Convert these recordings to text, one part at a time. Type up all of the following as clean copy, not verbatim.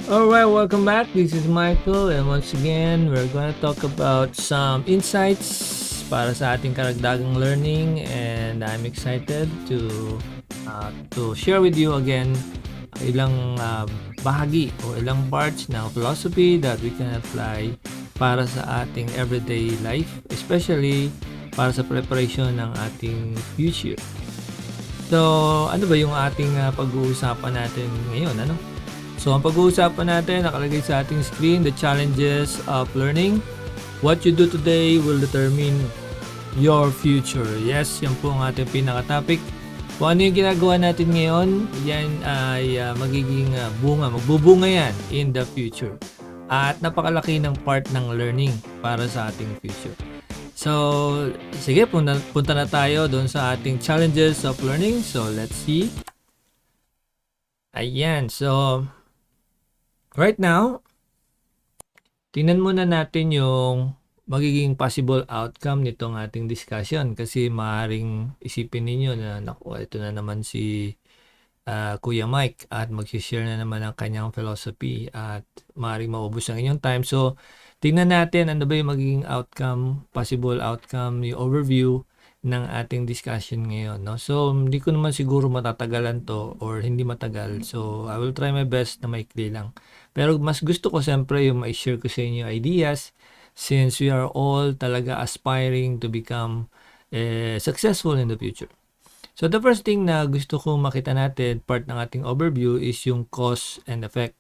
Alright, welcome back. This is Michael, and once again, we're going to talk about some insights para sa ating karagdagang learning, and I'm excited to share with you again ilang bahagi o ilang parts ng philosophy that we can apply para sa ating everyday life, especially para sa preparation ng ating future. So, ano ba yung ating pag-uusapan natin ngayon? So, ang pag-uusapan natin, nakalagay sa ating screen, the challenges of learning. What you do today will determine your future. Yes, yan po ang ating pinaka-topic. Kung ano yung ginagawa natin ngayon, yan ay magiging magbubunga yan in the future. At napakalaki ng part ng learning para sa ating future. So, sige, punta na tayo doon sa ating challenges of learning. So, let's see. Ayan, so right now, tingnan muna natin yung magiging possible outcome nitong ating discussion kasi maaaring isipin ninyo na naku, ito na naman si Kuya Mike at mag-share na naman ang kanyang philosophy at maaaring maubos ang inyong time. So, tingnan natin ano ba yung magiging outcome, possible outcome, yung overview ng ating discussion ngayon, no? So, hindi ko naman siguro matatagalan to or hindi matagal. So, I will try my best na maikli lang. Pero mas gusto ko siyempre yung ma-share ko sa inyo ideas since we are all talaga aspiring to become successful in the future. So, the first thing na gusto ko makita natin, part ng ating overview, is yung cause and effect.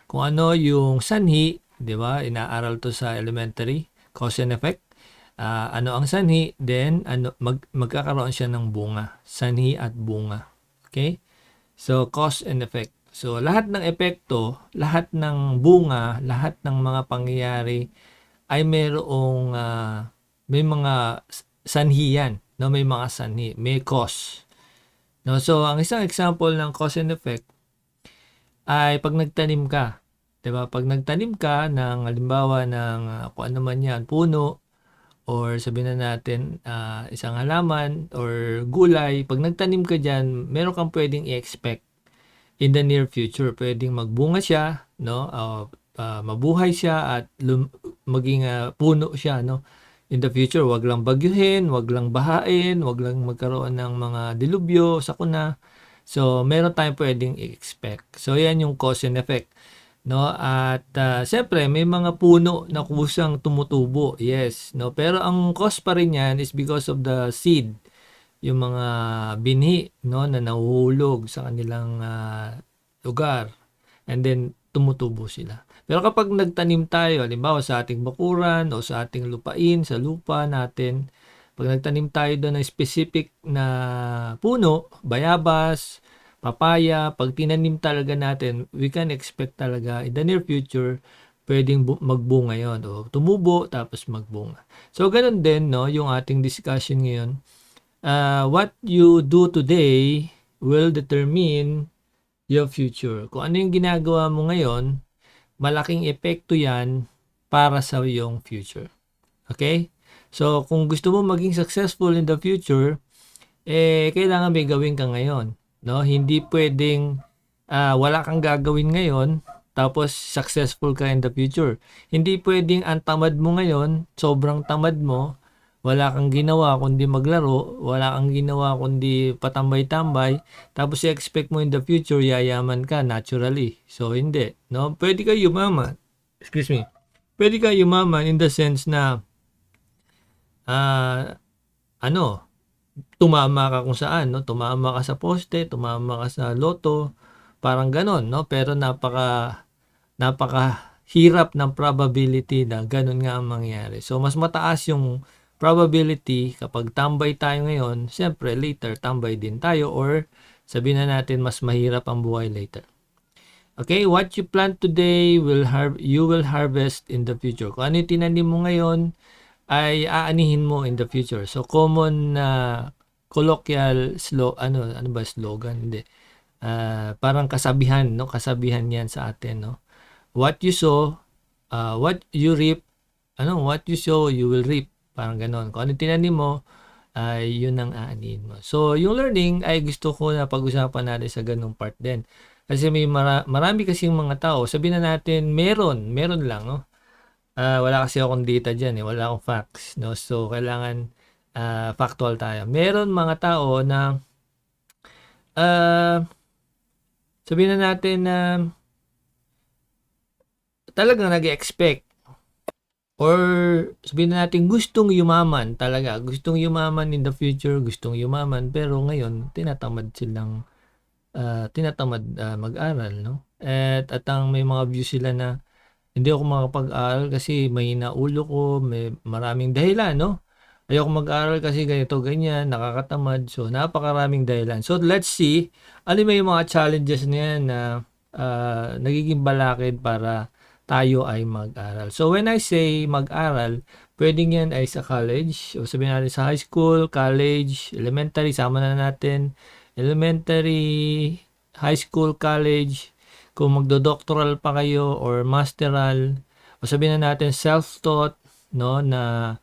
Kung ano yung sanhi, di ba? Inaaral to sa elementary, cause and effect. Ano ang sanhi, then magkakaroon siya ng bunga. Sanhi at bunga. Okay? So, cause and effect. So, lahat ng epekto, lahat ng bunga, lahat ng mga pangyayari ay may mga sanhi yan. No? May mga sanhi, may cause. No? So, ang isang example ng cause and effect ay pag nagtanim ka. Diba? Pag nagtanim ka ng halimbawa ng kung ano man yan, puno, or sabihin na natin isang halaman or gulay, pag nagtanim ka dyan, meron kang pwedeng i-expect in the near future. Pwedeng magbunga siya, no? Mabuhay siya at maging puno siya, no? In the future, wag lang bagyuhin, wag lang bahain, wag lang magkaroon ng mga dilubyo, sakuna. So, meron tayong pwedeng i-expect. So, yan yung cause and effect. No, at siyempre may mga puno na kusang tumutubo, yes, no, pero ang cause pa rin yan is because of the seed, yung mga binhi, no, na nahuhulog sa kanilang lugar, and then tumutubo sila. Pero kapag nagtanim tayo, halimbawa sa ating bakuran o sa ating lupain, sa lupa natin, pag nagtanim tayo doon ng specific na puno, bayabas, papaya, pag tinanim talaga natin, we can expect talaga in the near future, pwedeng magbunga yon o tumubo tapos magbunga. So, ganun din, no, yung ating discussion ngayon. What you do today will determine your future. Kung ano yung ginagawa mo ngayon, malaking epekto yan para sa iyong future. Okay? So, kung gusto mo maging successful in the future, kailangan may gawin ka ngayon. No? Hindi pwedeng wala kang gagawin ngayon tapos successful ka in the future. Hindi pwedeng ang tamad mo ngayon, sobrang tamad mo, wala kang ginawa kundi maglaro, wala kang ginawa kundi patambay-tambay, tapos i-expect mo in the future yayaman ka naturally. So hindi, no? Pwede ka yumaman. Excuse me. Pwede ka yumaman in the sense na tumama ka kung saan, no? Tumama ka sa poste, tumama ka sa loto, parang ganon, no? Pero napaka hirap ng probability na ganon nga ang mangyari. So, mas mataas yung probability kapag tambay tayo ngayon, siyempre later tambay din tayo or sabihin na natin mas mahirap ang buhay later. Okay, what you plant today you will harvest in the future. Kung ano yung tinanim mo ngayon, ay aanihin mo in the future. So, common na colloquial slogan, hindi. Parang kasabihan, no? Kasabihan 'yan sa atin, no? What you sow, what you reap, what you sow, you will reap. Parang ganoon. Kung ano tinanim mo, ay yun ang aanihin mo. So, yung learning ay gusto ko na pag-usapan natin sa ganung part din. Kasi may marami kasing mga tao, sabihin na natin meron lang, no? Wala kasi akong data diyan, wala akong facts, no? So kailangan factual tayo. Meron mga tao na sabihin na natin na talagang nag-expect or sabihin na natin gustong yumaman talaga, gustong yumaman in the future, gustong yumaman pero ngayon tinatamad silang mag-aral, no? At ang may mga view sila na hindi ako makapag-aral kasi mahina ulo ko, may maraming dahilan, no? Ayoko mag-aral kasi ganito, ganyan, nakakatamad. So, napakaraming dahilan. So, let's see, ano may mga challenges na yan na nagiging balakid para tayo ay mag-aral. So, when I say mag-aral, pwedeng yan ay sa college, o sabihin natin sa high school, college, elementary, sama na natin, elementary, high school, college, kung magdo-doctoral pa kayo or masteral, o sabihin na natin self-taught, no, na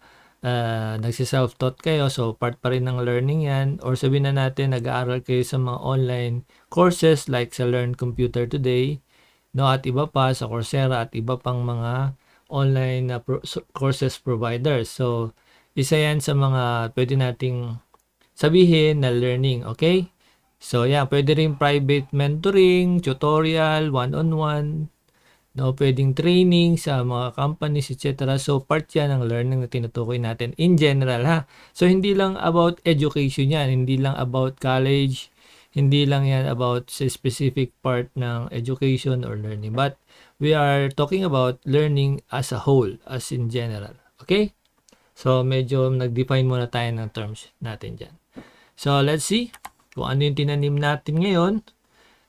nagsi-self-taught kayo, so part pa rin ng learning yan, or sabihin na natin nag-aaral kayo sa mga online courses like sa Learn Computer Today, no, at iba pa sa Coursera at iba pang mga online na courses providers. So, isa yan sa mga pwede nating sabihin na learning, okay? So, yeah, pwede rin private mentoring, tutorial, one-on-one, no, pwedeng training sa mga companies, etc. So, part yan ng learning na tinutukoy natin in general, ha? So, hindi lang about education yan, hindi lang about college, hindi lang yan about sa specific part ng education or learning, but we are talking about learning as a whole, as in general, okay? So, medyo nag-define muna tayo ng terms natin dyan. So, let's see kung ano yung tinanim natin ngayon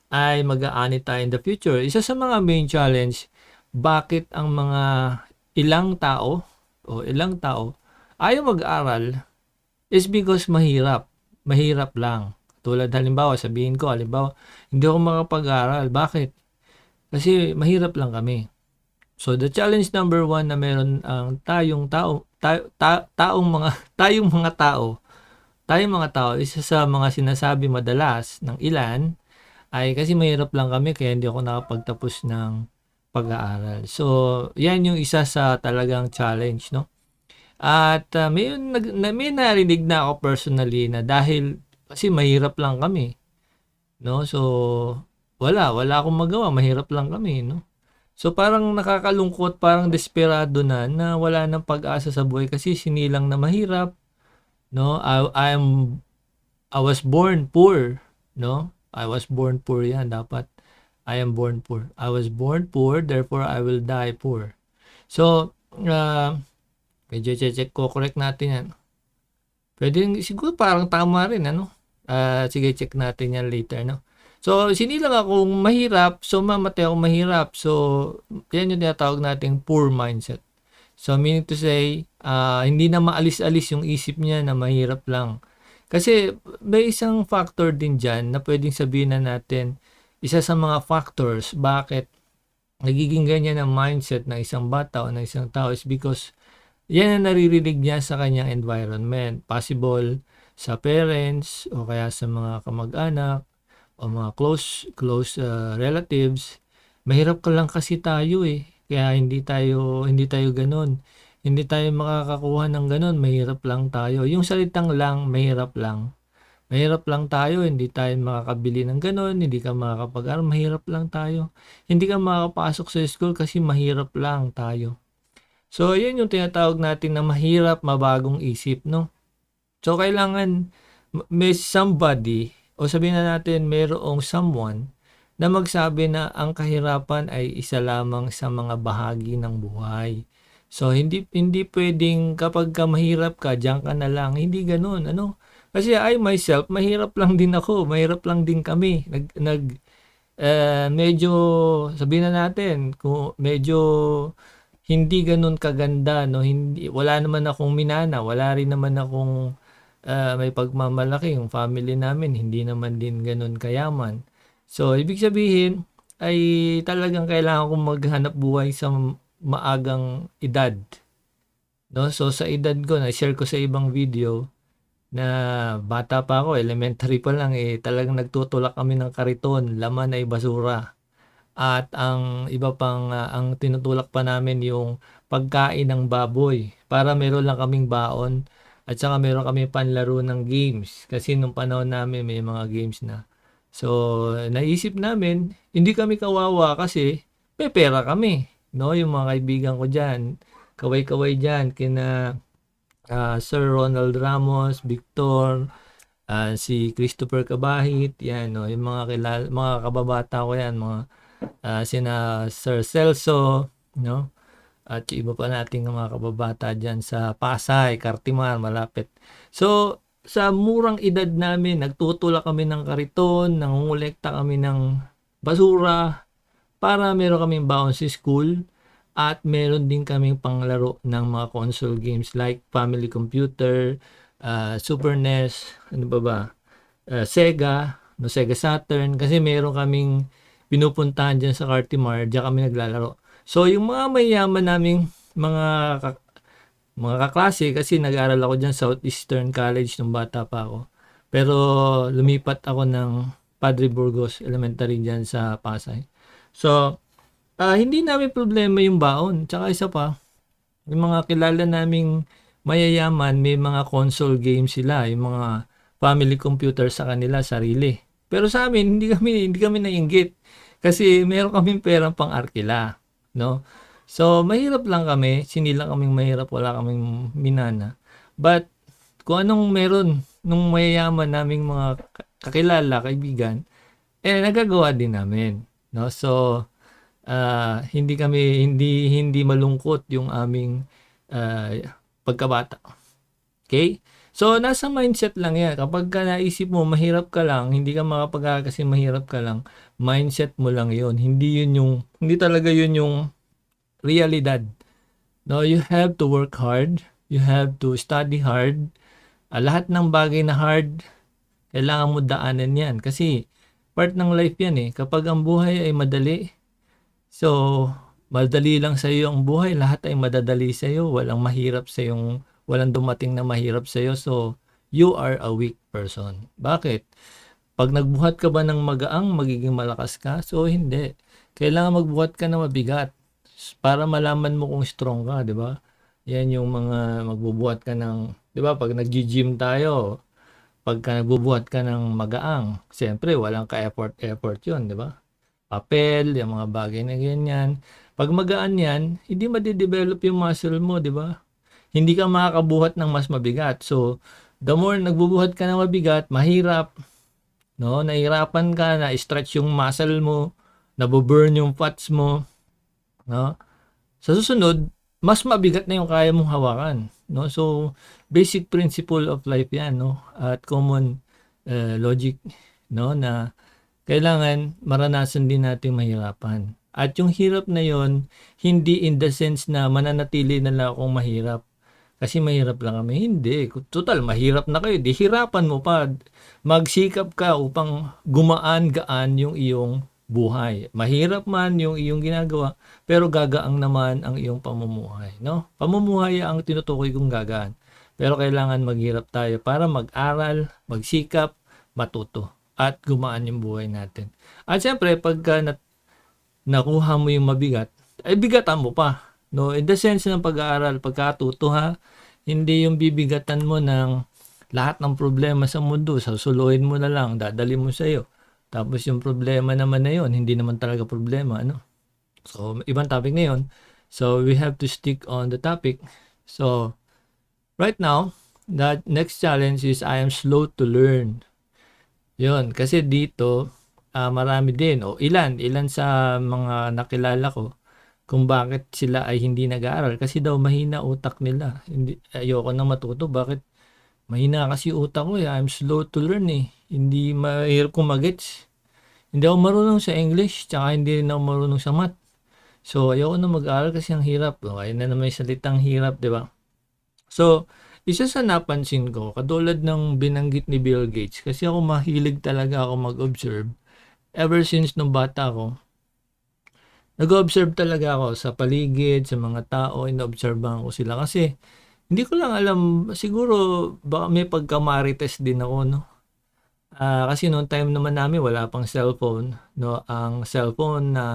ay mag-aani tayo in the future. Isa sa mga main challenge, bakit ang mga ilang tao ayaw mag-aral is because mahirap. Mahirap lang. Tulad halimbawa, sabihin ko, halimbawa, hindi ako makapag-aral. Bakit? Kasi mahirap lang kami. So, the challenge number 1 na meron ang tayong mga tao, isa sa mga sinasabi madalas ng ilan ay kasi mahirap lang kami kaya hindi ako nakapagtapos ng pag-aaral. So, yan yung isa sa talagang challenge, no? At may narinig na ako personally na dahil kasi mahirap lang kami, no? So, wala akong magawa, mahirap lang kami, no? So, parang nakakalungkot, parang desperado na wala nang pag-asa sa buhay kasi sinilang na mahirap, no? I was born poor, no? I was born poor yan, dapat I am born poor. I was born poor, therefore I will die poor. So, medyo check ko, correct natin yan. Pwede siguro parang tama rin, ano? Sige, check natin yan later, no? So, sinilang akong mahirap, so mamatay akong mahirap. So, yan yung tinatawag nating poor mindset. So, meaning to say, hindi na maalis-alis yung isip niya na mahirap lang. Kasi may isang factor din dyan na pwedeng sabihin na natin, isa sa mga factors bakit nagiging ganyan ang mindset ng isang bata o ng isang tao is because yan ang naririnig niya sa kanyang environment. Possible sa parents o kaya sa mga kamag-anak o mga close relatives. Mahirap ka lang kasi tayo eh. Kaya hindi tayo ganun. Hindi tayo makakakuha ng ganun, mahirap lang tayo. Yung salitang lang, mahirap lang. Mahirap lang tayo, hindi tayo makakabili ng ganun, hindi ka makakapag-aral, mahirap lang tayo. Hindi ka makakapasok sa school kasi mahirap lang tayo. So, yun yung tinatawag natin na mahirap mabagong isip, no? So, kailangan may somebody, o sabihin na natin mayroong someone, na magsabi na ang kahirapan ay isa lamang sa mga bahagi ng buhay. So, hindi pwedeng kapag ka mahirap ka, diyan ka na lang. Hindi ganoon, ano? Kasi I myself, mahirap lang din ako. Mahirap lang din kami. Medyo, sabihin na natin, kung medyo hindi ganoon kaganda, no? Wala naman akong minana. Wala rin naman akong may pagmamalaki. Yung family namin, hindi naman din ganoon kayaman. So, ibig sabihin, ay talagang kailangan kong maghanap buhay sa maagang edad, no? So sa edad ko, na-share ko sa ibang video, na bata pa ako, elementary pa lang, talagang nagtutulak kami ng kariton, laman ay basura. At ang iba pang, ang tinutulak pa namin yung pagkain ng baboy para meron lang kaming baon at saka meron kaming panlaro ng games kasi nung panahon namin may mga games na. So, naisip namin, hindi kami kawawa kasi may pera kami, 'no? Yung mga kaibigan ko diyan, kaway-kaway diyan kina Sir Ronald Ramos, Victor, si Christopher Cabahit, 'yan, 'no? Yung mga kababata ko 'yan, mga sina Sir Celso, 'no? At yung iba pa nating mga kababata diyan sa Pasay, Cartimar, malapit. So, sa murang edad namin, nagtutulak kami ng kariton, nangongolekta kami ng basura para meron kaming baon sa school at meron din kaming panglaro ng mga console games like Family Computer, Super NES, ano ba ba? Sega, no, Sega Saturn kasi meron kaming pinupuntahan diyan sa Cartimar, diyan kami naglalaro. So yung mga mayayaman naming mga mga kaklase kasi nag-aaral ako diyan sa Southeastern College nung bata pa ako. Pero lumipat ako ng Padre Burgos Elementary diyan sa Pasay. So, hindi namin problema yung baon. Tsaka isa pa, yung mga kilala naming mayayaman, may mga console games sila, yung mga family computer sa kanila, sarili. Pero sa amin, hindi kami nainggit. Kasi meron kaming perang pang-arkila, no? So, mahirap lang kami, sinilang kaming mahirap, wala kaming minana. But, kung anong meron nung mayayaman naming mga kakilala, kaibigan, nagagawa din namin, no? So, hindi malungkot yung aming ah, pagkabata. Okay? So, nasa mindset lang yan. Kapag ka naisip mo, mahirap ka lang, hindi ka makapag-aral kasi mahirap ka lang, mindset mo lang yun. Hindi talaga yun yung realidad. No, you have to work hard. You have to study hard. Lahat ng bagay na hard, kailangan mo daanan yan. Kasi, part ng life yan eh. Kapag ang buhay ay madali, so, madali lang sa iyo ang buhay, lahat ay madadali sa iyo, walang dumating na mahirap sa iyo. So, you are a weak person. Bakit? Pag nagbuhat ka ba ng magaang, magiging malakas ka? So, hindi. Kailangan magbuhat ka ng mabigat para malaman mo kung strong ka, di ba? Yan yung mga magbubuhat ka ng, di ba, pag nag-gym tayo, pagka nagbubuhat ka ng magaang, siyempre, walang ka-effort yun, di ba? Papel, yung mga bagay na ganyan. Pag magaan yan, hindi madidevelop yung muscle mo, di ba? Hindi ka makakabuhat ng mas mabigat. So, the more nagbubuhat ka ng mabigat, mahirap, no? Nahirapan ka, na-stretch yung muscle mo, nabuburn yung fats mo, no? Sa susunod, mas mabigat na yung kaya mong hawakan, no? So, basic principle of life yan, no? At common logic, no? Na kailangan maranasan din natin mahirapan. At yung hirap na yon, hindi in the sense na mananatili na lang akong mahirap. Kasi mahirap lang kami. Hindi. Total, mahirap na kayo. Di hirapan mo pa. Magsikap ka upang gumaan-gaan yung iyong buhay. Mahirap man yung iyong ginagawa, pero gagaang naman ang iyong pamumuhay. No? Pamumuhay ang tinutukoy kong gagaan. Pero kailangan maghirap tayo para mag-aral, magsikap, matuto at gumaan yung buhay natin. At syempre, pagka nakuha mo yung mabigat, ay bigatan mo pa. No, in the sense ng pag-aaral, pagkatuto ha, hindi yung bibigatan mo ng lahat ng problema sa mundo, susuluhin mo na lang, dadali mo sa iyo. Tapos yung problema naman na yun, hindi naman talaga problema, ano? So, ibang topic na yun. So, we have to stick on the topic. So, right now, the next challenge is I am slow to learn. Yun, kasi dito, marami din, o ilan sa mga nakilala ko, kung bakit sila ay hindi nag-aaral. Kasi daw mahina utak nila. Ayoko na matuto. Bakit? Mahina kasi utak ko eh. I'm slow to learn eh. Hindi mahirap kong magets. Hindi ako marunong sa English, tsaka hindi rin ako marunong sa math. So, ayoko na mag-aaral kasi ang hirap. Okay na naman yung salitang hirap, di ba? So, isa sa napansin ko, katulad ng binanggit ni Bill Gates, kasi ako mahilig talaga ako mag-observe. Ever since nung bata ako, nag-observe talaga ako sa paligid, sa mga tao, ino-observehan ko sila. Kasi Hindi ko lang alam, siguro baka may pagka-marites din ako, no? Kasi noong time naman namin wala pang cellphone, no? Ang cellphone na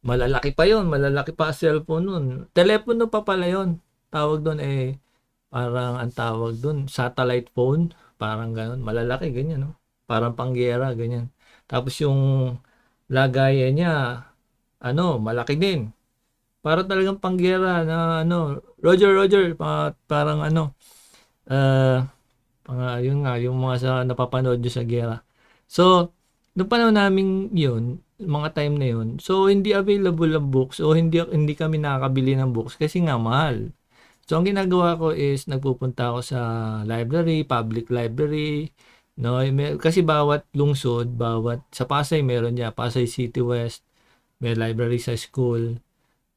malalaki pa yon, malalaki pa ang cellphone nun. Telepono pa pala yon. Tawag doon parang ang tawag doon, satellite phone, parang gano'n, malalaki ganyan, no? Parang panggera, ganyan. Tapos yung lagayan niya, malaki din. Para talagang panggera na Roger, Roger, parang ah, yun nga, yung mga sa napapanood nyo sa gera. So, nung panahon namin yun, mga time na yun, so hindi available ang books o hindi kami nakakabili ng books kasi nga mahal. So, ang ginagawa ko is nagpupunta ako sa library, public library, no? Kasi bawat lungsod, sa Pasay meron niya, Pasay City West, may library sa school,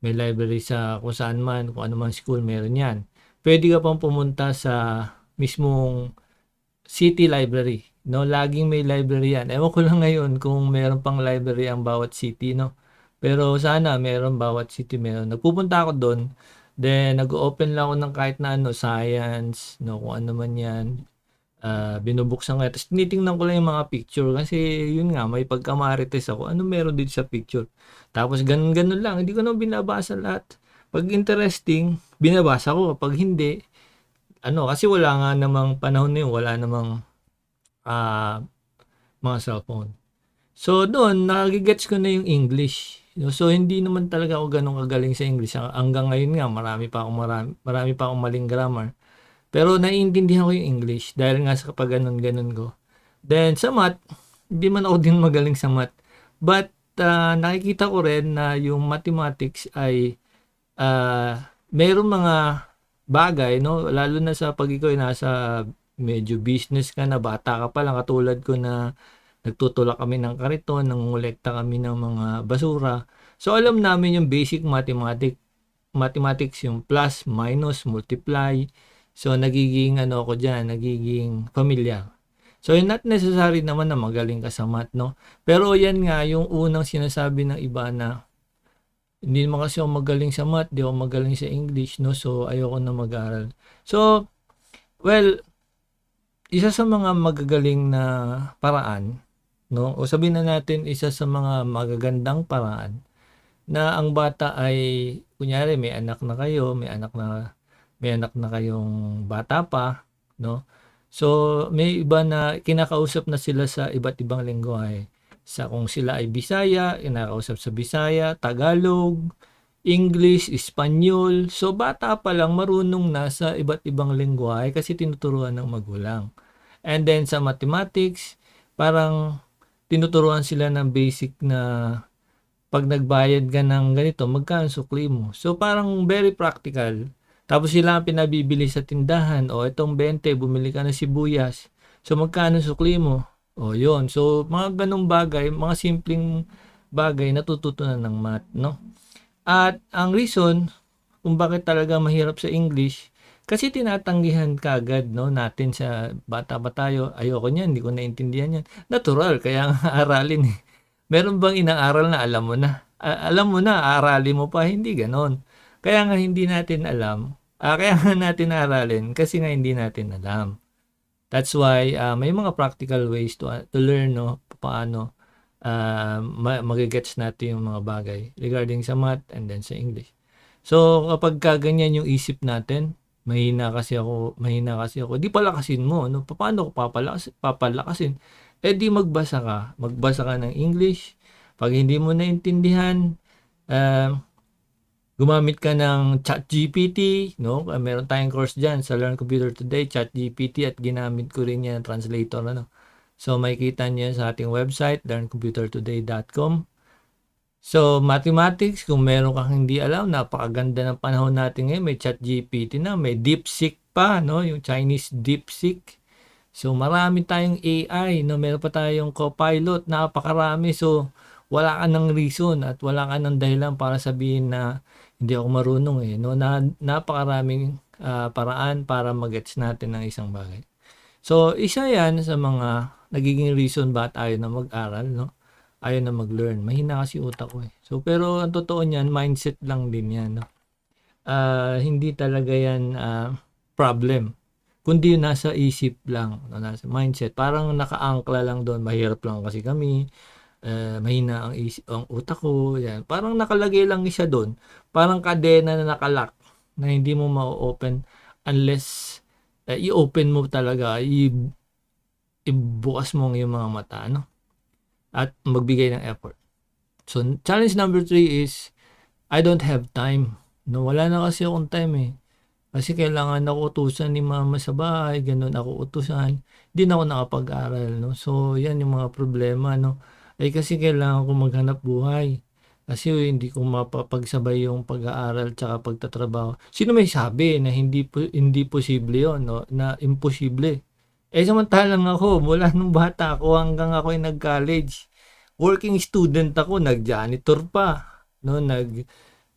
may library sa kung saan man, kung ano man school, meron yan. Pwede ka pang pumunta sa mismong city library, no? Laging may library yan. Ewan ko lang ngayon kung meron pang library ang bawat city, no? Pero sana meron bawat city meron. Nagpupunta ako doon, then nag-open lang ako ng kahit na science, no, kung ano man yan. Binubuksan ko. Tapos tinitingnan ko lang yung mga picture kasi yun nga, may pagkamarites ako. Ano meron dito sa picture? Tapos ganun-ganun lang. Hindi ko na binabasa lahat. Pag interesting, binabasa ko. Pag hindi, kasi wala nga namang panahon na yun, wala namang ah, mga cellphone. So doon, nakagigets ko na yung English. So hindi naman talaga ako ganun kagaling sa English. Hanggang ngayon nga, marami pa akong maling grammar. Pero naiintindihan ko yung English dahil nga sa kapag ganun-ganun ko. Then sa math, hindi man ako din magaling sa math. But nakikita ko rin na yung mathematics ay mayroong mga bagay, no? Lalo na sa pag ikaw ay nasa medyo business ka na, bata ka pa lang, katulad ko na nagtutulak kami ng kariton, nangungulekta kami ng mga basura. So alam namin yung basic mathematics, yung plus, minus, multiply. So nagiging ako diyan, nagiging familiar. So not necessary naman na magaling ka sa math, no? Pero yan nga yung unang sinasabi ng iba na hindi naman kasi ako magaling sa math, di ako magaling sa English, no? So ayoko na mag-aral. So, well, isa sa mga magagaling na paraan, no? O sabihin na natin isa sa mga magagandang paraan na ang bata ay kunyari may anak na kayong bata pa, no? So may iba na kinakausap na sila sa iba't ibang lengguwahe. Sa kung sila ay Bisaya, kinakausap sa Bisaya, Tagalog, English, Espanyol. So bata pa lang marunong na sa iba't ibang lengguwahe kasi tinuturuan ng magulang. And then sa mathematics, parang tinuturuan sila ng basic na pag nagbayad ka ng ganito, magkano sukli mo. So parang very practical. Tapos sila ang pinabibili sa tindahan. O itong 20, bumili ka ng sibuyas. So magkano sukli mo? O yun. So mga ganong bagay, mga simpleng bagay natututunan ng math, no? At ang reason kung bakit talaga mahirap sa English, kasi tinatanggihan kagad, no, natin sa bata pa tayo. Ayoko niyan, hindi ko naintindihan yan. Natural, kaya nga aralin eh. Meron bang inaaral na alam mo na? Alam mo na, aralin mo pa, hindi ganon. Kaya nga hindi natin alam. Kaya nga natin aralin kasi nga hindi natin alam. That's why may mga practical ways to learn, no, paano magigets natin yung mga bagay regarding sa math and then sa English. So kapag ganyan yung isip natin, mahina kasi ako, di palakasin mo, no? Paano ko papalakasin? Di magbasa ka ng English. Pag hindi mo naintindihan, gumamit ka ng ChatGPT, no? Meron tayong course diyan sa Learn Computer Today, ChatGPT, at ginamit ko rin yan translator, ano. So makikita niyo sa ating website learncomputertoday.com. So, mathematics, kung meron kang hindi alam, napakaganda ng panahon natin ngayon. May ChatGPT na, may DeepSeek pa, no? Yung Chinese DeepSeek. So, marami tayong AI, no? Meron pa tayong Copilot, napakarami. So, wala ka ng reason at wala ka ng dahilan para sabihin na hindi ako marunong, no? Napakaraming paraan para magets natin ng isang bagay. So, isa yan sa mga nagiging reason ba't ayaw na mag-aral, no? Ayaw na mag-learn. Mahina kasi utak ko eh. So, pero ang totoo niyan, mindset lang din yan, no? hindi talaga yan problem. Kundi nasa isip lang, no, nasa mindset. Parang nakaangkla lang doon. Mahirap lang kasi kami. Mahina ang utak ko. Yan. Parang nakalagay lang siya doon. Parang kadena na nakalock na hindi mo ma-open unless i-open mo talaga, ibukas mo yung mga mata, no? At magbigay ng effort. So, challenge number 3 is, I don't have time. No, wala na kasi akong time eh. Kasi kailangan ako utusan ni mama sa bahay, ganun ako utusan. Hindi na ako nakapag-aral, no? So, yan yung mga problema, no? Eh, kasi kailangan ko maghanap buhay. Kasi hindi ko mapapagsabay yung pag-aaral tsaka pagtatrabaho. Sino may sabi na hindi posible yon, no? Na imposible. Eh, samantalang ako, mula nung bata ako hanggang ako ay nag-college, working student ako, nag-janitor pa, no?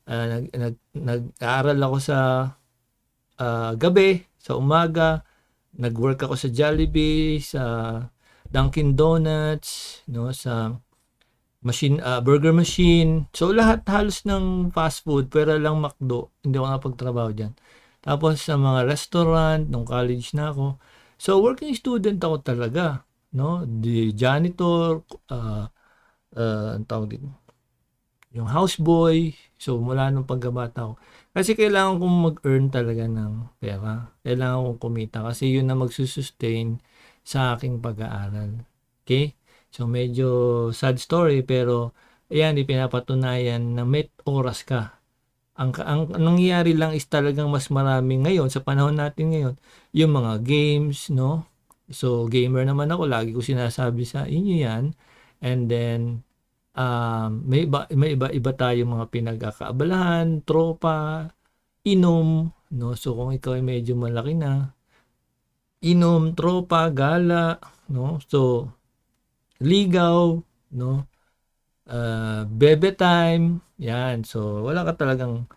Nag-aaral ako sa gabi, sa umaga, nag-work ako sa Jollibee, sa Dunkin Donuts, no, sa burger machine. So lahat halos ng fast food, pero lang McDo, hindi ako nakapagtrabaho diyan. Tapos sa mga restaurant nung college na ako. So working student ako talaga, no? The janitor, ang tawag dito, yung houseboy. So mula nung pagkabata ko. Kasi kailangan kong mag-earn talaga ng pera. Kailangan kong kumita kasi yun na magsusustain sa aking pag-aaral. Okay? So medyo sad story pero ayan, ipinapatunayan na may oras ka. Ang nangyayari lang is talagang mas marami ngayon sa panahon natin ngayon yung mga games, no? So gamer naman ako, lagi ko sinasabi sa inyo yan. And then may iba tayong mga pinagkakaabalahan, tropa, inom, no? So kung ikaw ay medyo malaki na, inom, tropa, gala, no? So ligaw, no? Bebe time, yan. So wala ka talagang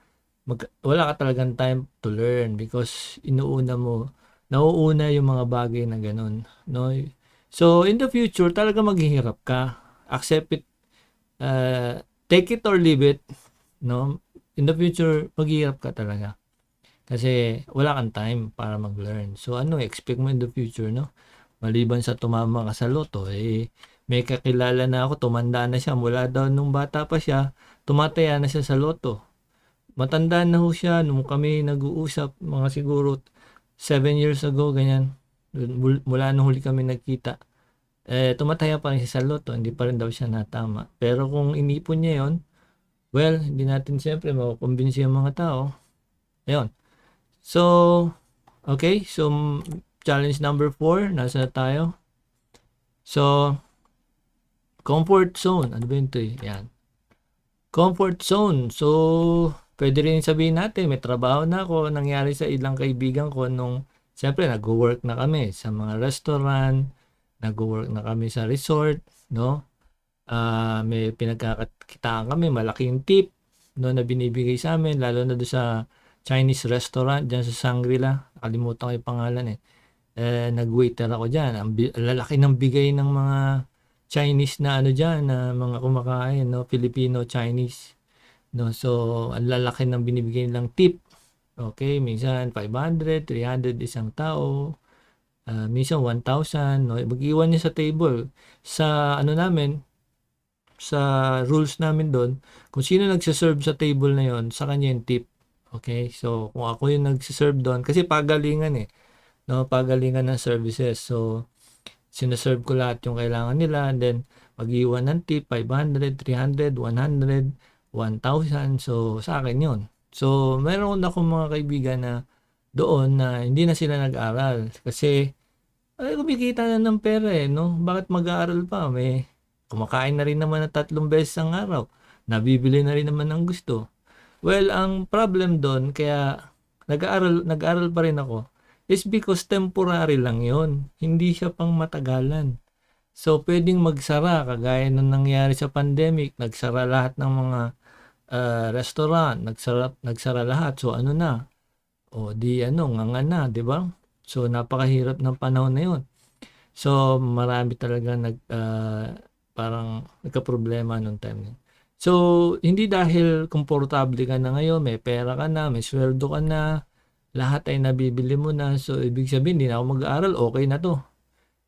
time to learn because nauuna yung mga bagay na ganun, no? So in the future, talaga maghihirap ka. Accept it, take it or leave it, no? In the future, maghihirap ka talaga. Kasi wala kang time para mag-learn. So ano expect mo in the future, no? Maliban sa tumama ka sa loto, eh, may kakilala na ako, tumanda na siya. Mula daw nung bata pa siya, tumataya na siya sa loto. Matanda na ho siya nung kami nag-uusap, mga siguro 7 years ago, ganyan. Mula nung huli kami nagkita. Tumataya pa rin siya sa loto, hindi pa rin daw siya natama. Pero kung inipon niya yon, well, hindi natin siyempre makukumbinsi yung mga tao. Ayun. So, okay. So, challenge number 4. Nasa na tayo? So, comfort zone. Ano ba yun ito eh? Yan. Comfort zone. So, pwede rin sabihin natin, may trabaho na ako. Nangyari sa ilang kaibigan ko nung, siyempre, nag-work na kami sa mga restaurant, nag-work na kami sa resort, no? May pinagkakakitaan kami, malaking tip, no, na binibigay sa amin, lalo na doon sa Chinese restaurant dyan sa Shangri-La. Nakalimutan ko yung pangalan eh. Nag-waiter ako dyan. Ang lalaki ng bigay ng mga Chinese na ano dyan, na mga kumakain, no? Filipino, Chinese. No? So, ang lalaki ng binibigay nilang tip. Okay, minsan 500, 300 isang tao. Minsan 1,000, no? Mag-iwan niya sa table. Sa ano namin, sa rules namin doon, kung sino nagsiserve sa table na yon, sa kanya yung tip. Okay? So, kung ako yung nagsiserve doon, kasi pagalingan eh, no? Pagalingan ng services. So, sineserve ko lahat yung kailangan nila, and then mag-iwan ng tip, 500, 300, 100, 1,000. So, sa akin yun. So, meron akong mga kaibigan na doon na hindi na sila nag-aral kasi ay kumikita na ng pera eh, no? Bakit mag-aaral pa? May kumakain na rin naman ng 3 beses ang araw. Nabibili na rin naman ng gusto. Well, ang problem doon, kaya nag-aaral pa rin ako, is because temporary lang yon. Hindi siya pang matagalan. So, pwedeng magsara, kagaya nung nangyari sa pandemic, nagsara lahat ng mga restaurant, nagsara lahat. So, ano na? O, di ano, nganga na, di ba? So, napakahirap ng panahon na yun. So, marami talaga parang nagka-problema nung time na yun. So, hindi dahil komportable ka na ngayon, may pera ka na, may sweldo ka na, lahat ay nabibili mo na. So, ibig sabihin, hindi na ako mag-aaral, okay na to.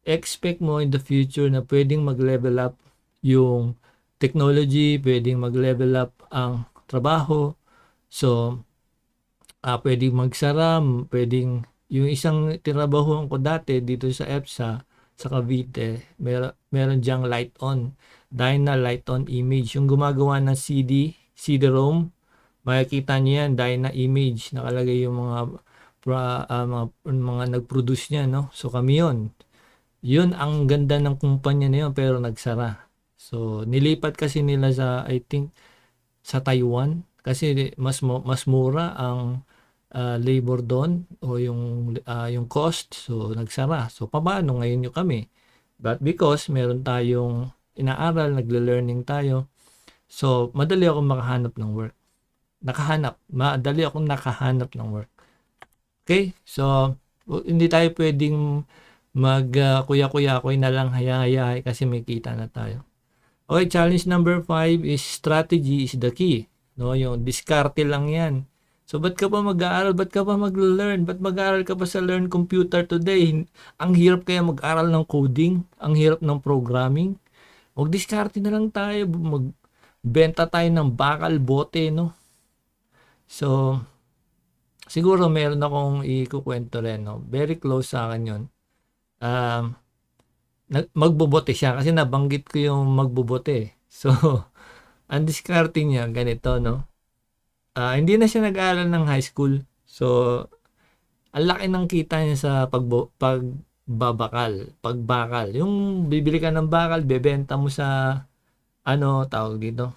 Expect mo in the future na pwedeng mag-level up yung technology, pwedeng mag-level up ang trabaho. So, pwedeng magsara, pwedeng yung isang tinabahuan ko dati dito sa EPSA, sa Cavite, meron diyang light on, Dyna light on image. Yung gumagawa ng CD-ROM, makikita niyo yan, Dyna image, nakalagay yung mga nag-produce niya, no? So kami yun. Yun ang ganda ng kumpanya na yun, pero nagsara. So nilipat kasi nila sa, I think, sa Taiwan kasi mas mura ang labor doon o yung cost, so nagsara. So paano ngayon yung kami? But because meron tayong inaaral, nagle-learning tayo, so madali akong makahanap ng work. Madali akong nakahanap ng work. Okay? So hindi tayo pwedeng kuya-kuya-kuy na lang hayay kasi may kita na tayo. Okay, challenge number 5 is strategy is the key. No, yung diskarte lang 'yan. So, ba't ka pa mag-aaral? Ba't ka pa mag-learn? Ba't mag-aaral ka pa sa Learn Computer Today? Ang hirap kaya mag-aral ng coding? Ang hirap ng programming? Mag-diskarte na lang tayo. Magbenta tayo ng bakal, bote, no? So, siguro meron akong ikukwento rin, no? Very close sa akin yun. Magbobote siya kasi nabanggit ko yung magbobote. So, ang diskarte niya ganito, no? Hindi na siya nag-aaral ng high school. So, ang laki ng kita niya sa pagbakal. Yung bibili ka ng bakal, bebenta mo sa, tawag dito?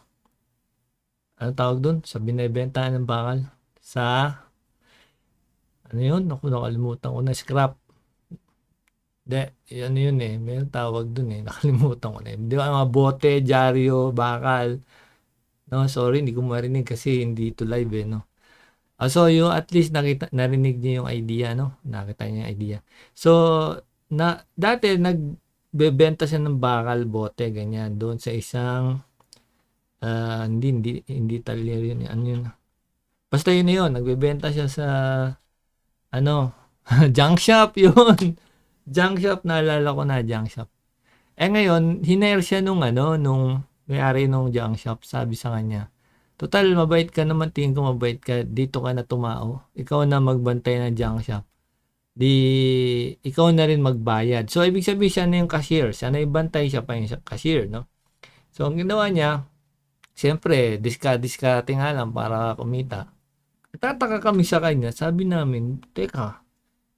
Ano tawag dun? Sa binebenta ng bakal? Sa, ano yun? Ako, nakalimutan ko na, scrap. Ano yun eh, may tawag dun eh, nakalimutan ko na eh. Di ba, mga bote, dyaryo, bakal. No, sorry, hindi ko marinig kasi hindi ito live eh, no. So yung at least narinig niya yung idea, no? Nakita niya yung idea. So, dati nagbebenta siya ng bakal, bote, ganyan, doon sa isang, hindi talyer yun, ano yun. Basta yun na yun, nagbebenta siya sa, junk shop yun. Junk shop, naalala ko na, junk shop. Ngayon, hinire siya nung may-ari nung junk shop, sabi sa kanya, total, mabait ka naman, tingin ko mabait ka, dito ka na tumao, ikaw na magbantay ng junk shop. Di, ikaw na rin magbayad. So, ibig sabihin siya na yung cashier, siya na ibantay, siya pa yung cashier, no? So, ang ginawa niya, siyempre, diskarte nga lang para kumita. Tataka kami sa kanya, sabi namin, teka,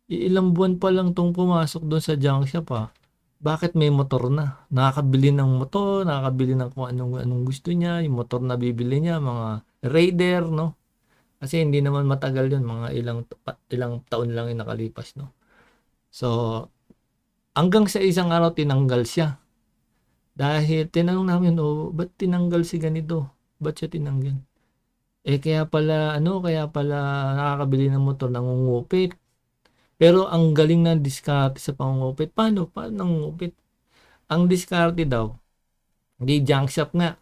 ilang buwan pa lang tong pumasok doon sa junk shop bakit may motor na? Nakakabili ng motor, nakakabili ng kung anong gusto niya, yung motor na bibili niya, mga Raider, no? Kasi hindi naman matagal yun, mga ilang taon lang yung nakalipas, no? So, hanggang sa isang araw tinanggal siya. Dahil tinanong namin, ba't tinanggal si ganito? Ba't siya tinanggal? Kaya pala nakakabili ng motor, nangungupit. Pero ang galing ng diskarte sa pangungupit. Paano nangungupit? Ang diskarte daw, di junk shop nga.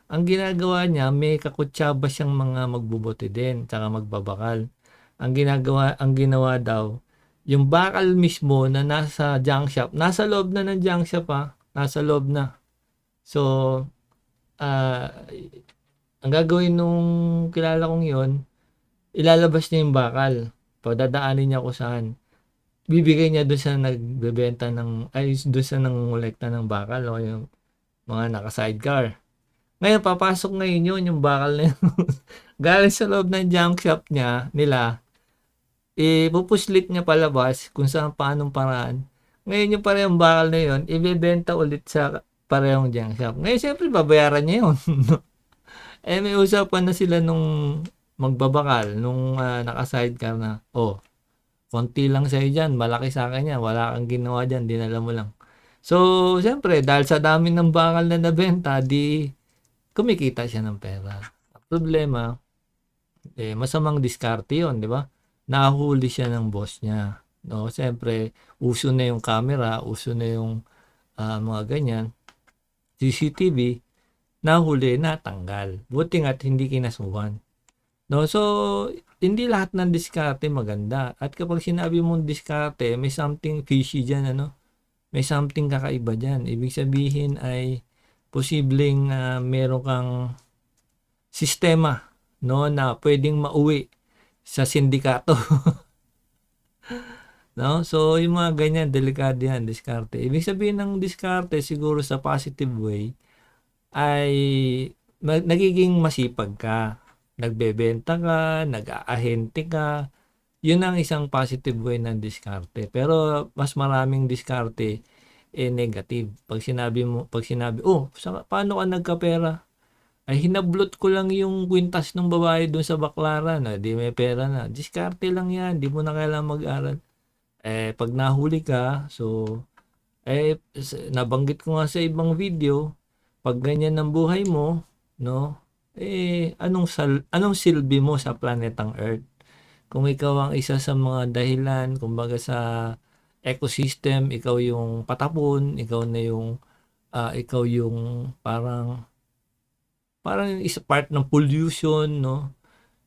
Ang ginagawa niya, may kakutsaba siyang mga magbubote din, tsaka magbabakal. Ang ginawa daw, yung bakal mismo na nasa junk shop, nasa loob na ng junk shop nasa loob na. So, ang gagawin nung kilala kong yon, ilalabas niya yung bakal. Padadaanin niya kung saan. Bibigay niya doon sa nagbebenta doon sa nangongolekta ng bakal o yung mga naka-sidecar. Ngayon, papasok ngayon yun, yung bakal na yun. Galing sa loob ng junk shop nila, pupuslit niya palabas kung saan paanong paraan. Ngayon yung parehong bakal na yun, ibebenta ulit sa parehong junk shop. Ngayon, siyempre, babayaran niya yun. May usapan na sila nung magbabakal, nung naka-sidecar na, konti lang sa'yo dyan, malaki sa akin yan, wala kang ginawa dyan, dinala mo lang. So, siyempre, dahil sa dami ng bakal na nabenta, di kumikita siya ng pera. Ang problema, masamang diskarte yun, di ba? Nahuli siya ng boss niya. No, siyempre, uso na yung camera, uso na yung mga ganyan, CCTV, nahuli, natanggal. Buti nga't hindi kinasuhan. No? So, hindi lahat ng diskarte maganda. At kapag sinabi mong diskarte, may something fishy dyan, ano? May something kakaiba dyan. Ibig sabihin ay posibleng meron kang sistema, no, na pwedeng mauwi sa sindikato. No? So, yung mga ganyan, delikado yan, diskarte. Ibig sabihin ng diskarte, siguro sa positive way, ay nagiging masipag ka. Nagbebenta ka, nag-aahente ka. Yun ang isang positive way ng diskarte. Pero mas maraming diskarte negative. Pag sinabi, oh, paano ka nagkapera? Ay hinablot ko lang yung kwintas ng babae doon sa baklaran. Di may pera na. Diskarte lang yan. Di mo na kailangan mag-aral. Pag nahuli ka, so, nabanggit ko nga sa ibang video, pag ganyan ang buhay mo, no, anong silbi mo sa planetang Earth? Kung ikaw ang isa sa mga dahilan, kumbaga sa ecosystem, ikaw yung patapon, ikaw yung parang isa part ng pollution, no?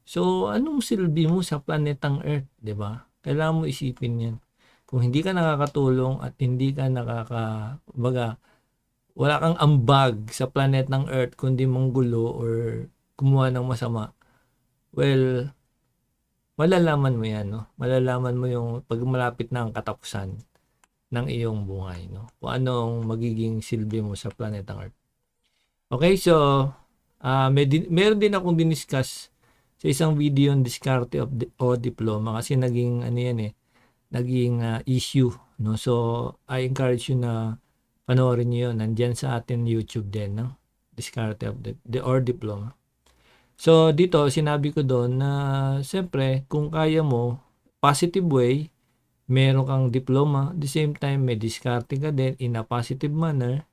So, anong silbi mo sa planetang Earth, 'di ba? Kailangan mo isipin 'yan. Kung hindi ka nakakatulong at hindi ka kumbaga, wala kang ambag sa planetang Earth kundi manggulo or gumawa ng masama, well, malalaman mo 'yan, no? Malalaman mo yung pag malapit na ang katapusan ng iyong buhay, no? Kung anong magiging silbi mo sa planetang Earth. Okay, so meron din akong diniscuss sa isang video on diskarte o diploma kasi naging issue, no? So I encourage you na panoorin niyo 'yon. Nandiyan sa atin YouTube din, no? Diskarte or diploma. So dito sinabi ko doon na siyempre kung kaya mo positive way, meron kang diploma, at the same time may diskarte ka din in a positive manner,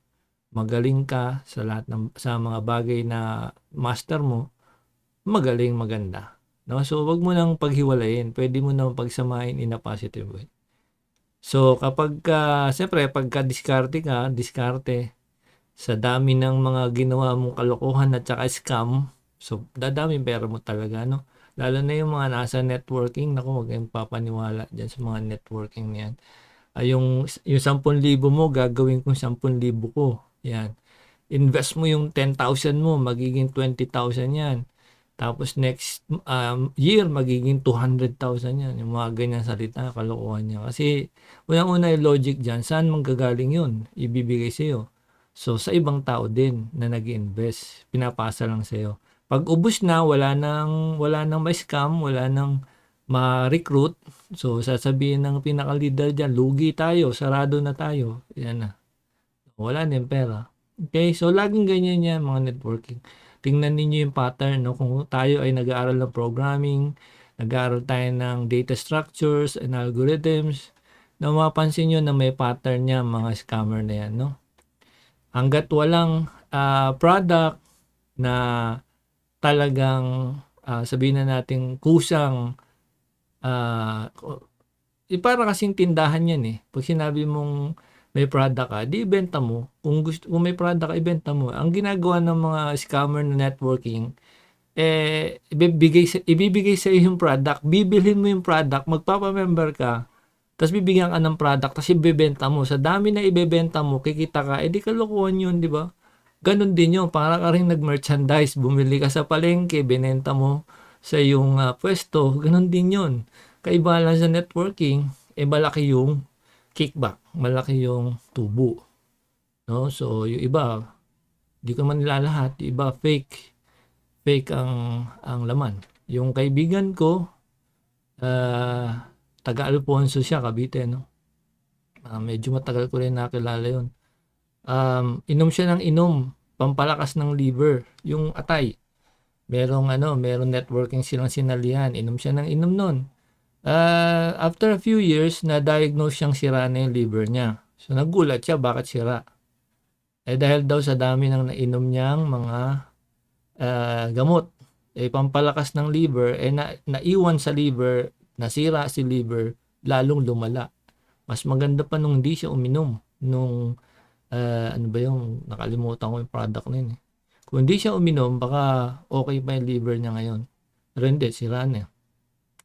magaling ka sa lahat sa mga bagay na master mo, magaling, maganda. No? So wag mo nang paghiwalayin, pwede mo nang pagsamahin in a positive way. So kapag siyempre pagka diskarte sa dami ng mga ginawa mong kalokohan at saka scam, so dadaming pera mo talaga, no? Lalo na yung mga nasa networking, naku, wag kayong papaniwala dyan sa mga networking niyan. Yung 10,000 mo, gagawin kong 10,000 ko. Yan. Invest mo yung 10,000 mo, magiging 20,000 yan. Tapos next year, magiging 200,000 yan. Yung mga ganyan salita, kalokohan niya. Kasi unang-una yung logic dyan, saan manggagaling yun? Ibibigay sa'yo. So sa ibang tao din na nag-invest, pinapasa lang sa'yo. Pag ubos na, wala nang ma-scam, wala nang ma-recruit, so sasabihin ng pinaka-leader dyan, lugi tayo, sarado na tayo. Yan na. Wala na yung pera. Okay, so laging ganyan yan mga networking. Tingnan ninyo yung pattern, no? Kung tayo ay nag-aaral ng programming, nag-aaral tayo ng data structures and algorithms, na mapapansin nyo na may pattern niya mga scammer na yan, no? Hanggat walang product na talagang sabihin na natin kusang para kasing tindahan yan eh. Pag sinabi mong may product ka, di ibenta mo. Kung may product ka, ibenta mo. Ang ginagawa ng mga scammer na networking, ibibigay sa iyo yung product, bibilhin mo yung product, magpapamember ka, tapos bibigyan ka ng product, tapos ibebenta mo. Sa dami na ibebenta mo, kikita ka, di kalokohan yun, di ba? Ganon din yun, para ka rin nag-merchandise, bumili ka sa palengke, binenta mo sa iyong pwesto, ganon din yun. Kaiba lang sa networking, malaki yung kickback, malaki yung tubo. No? So, yung iba, di ko man nilalahat, yung iba fake ang laman. Yung kaibigan ko, taga Alfonso siya, Cavite, no? Medyo matagal ko rin nakilala yun. Inom siya ng pampalakas ng liver, yung atay. Merong networking silang sinalihan, inom siya ng inom nun. After a few years, na-diagnose siyang sira na yung liver niya. So nagulat siya, bakit sira? Dahil daw sa dami ng nainom niyang mga gamot, pampalakas ng liver, naiwan sa liver, nasira si liver, lalong lumala. Mas maganda pa nung hindi siya uminom. Nung, ano ba yung, nakalimutan ko yung product na yun. Kung hindi siya uminom, baka okay pa yung liver niya ngayon. Pero hindi, sira na.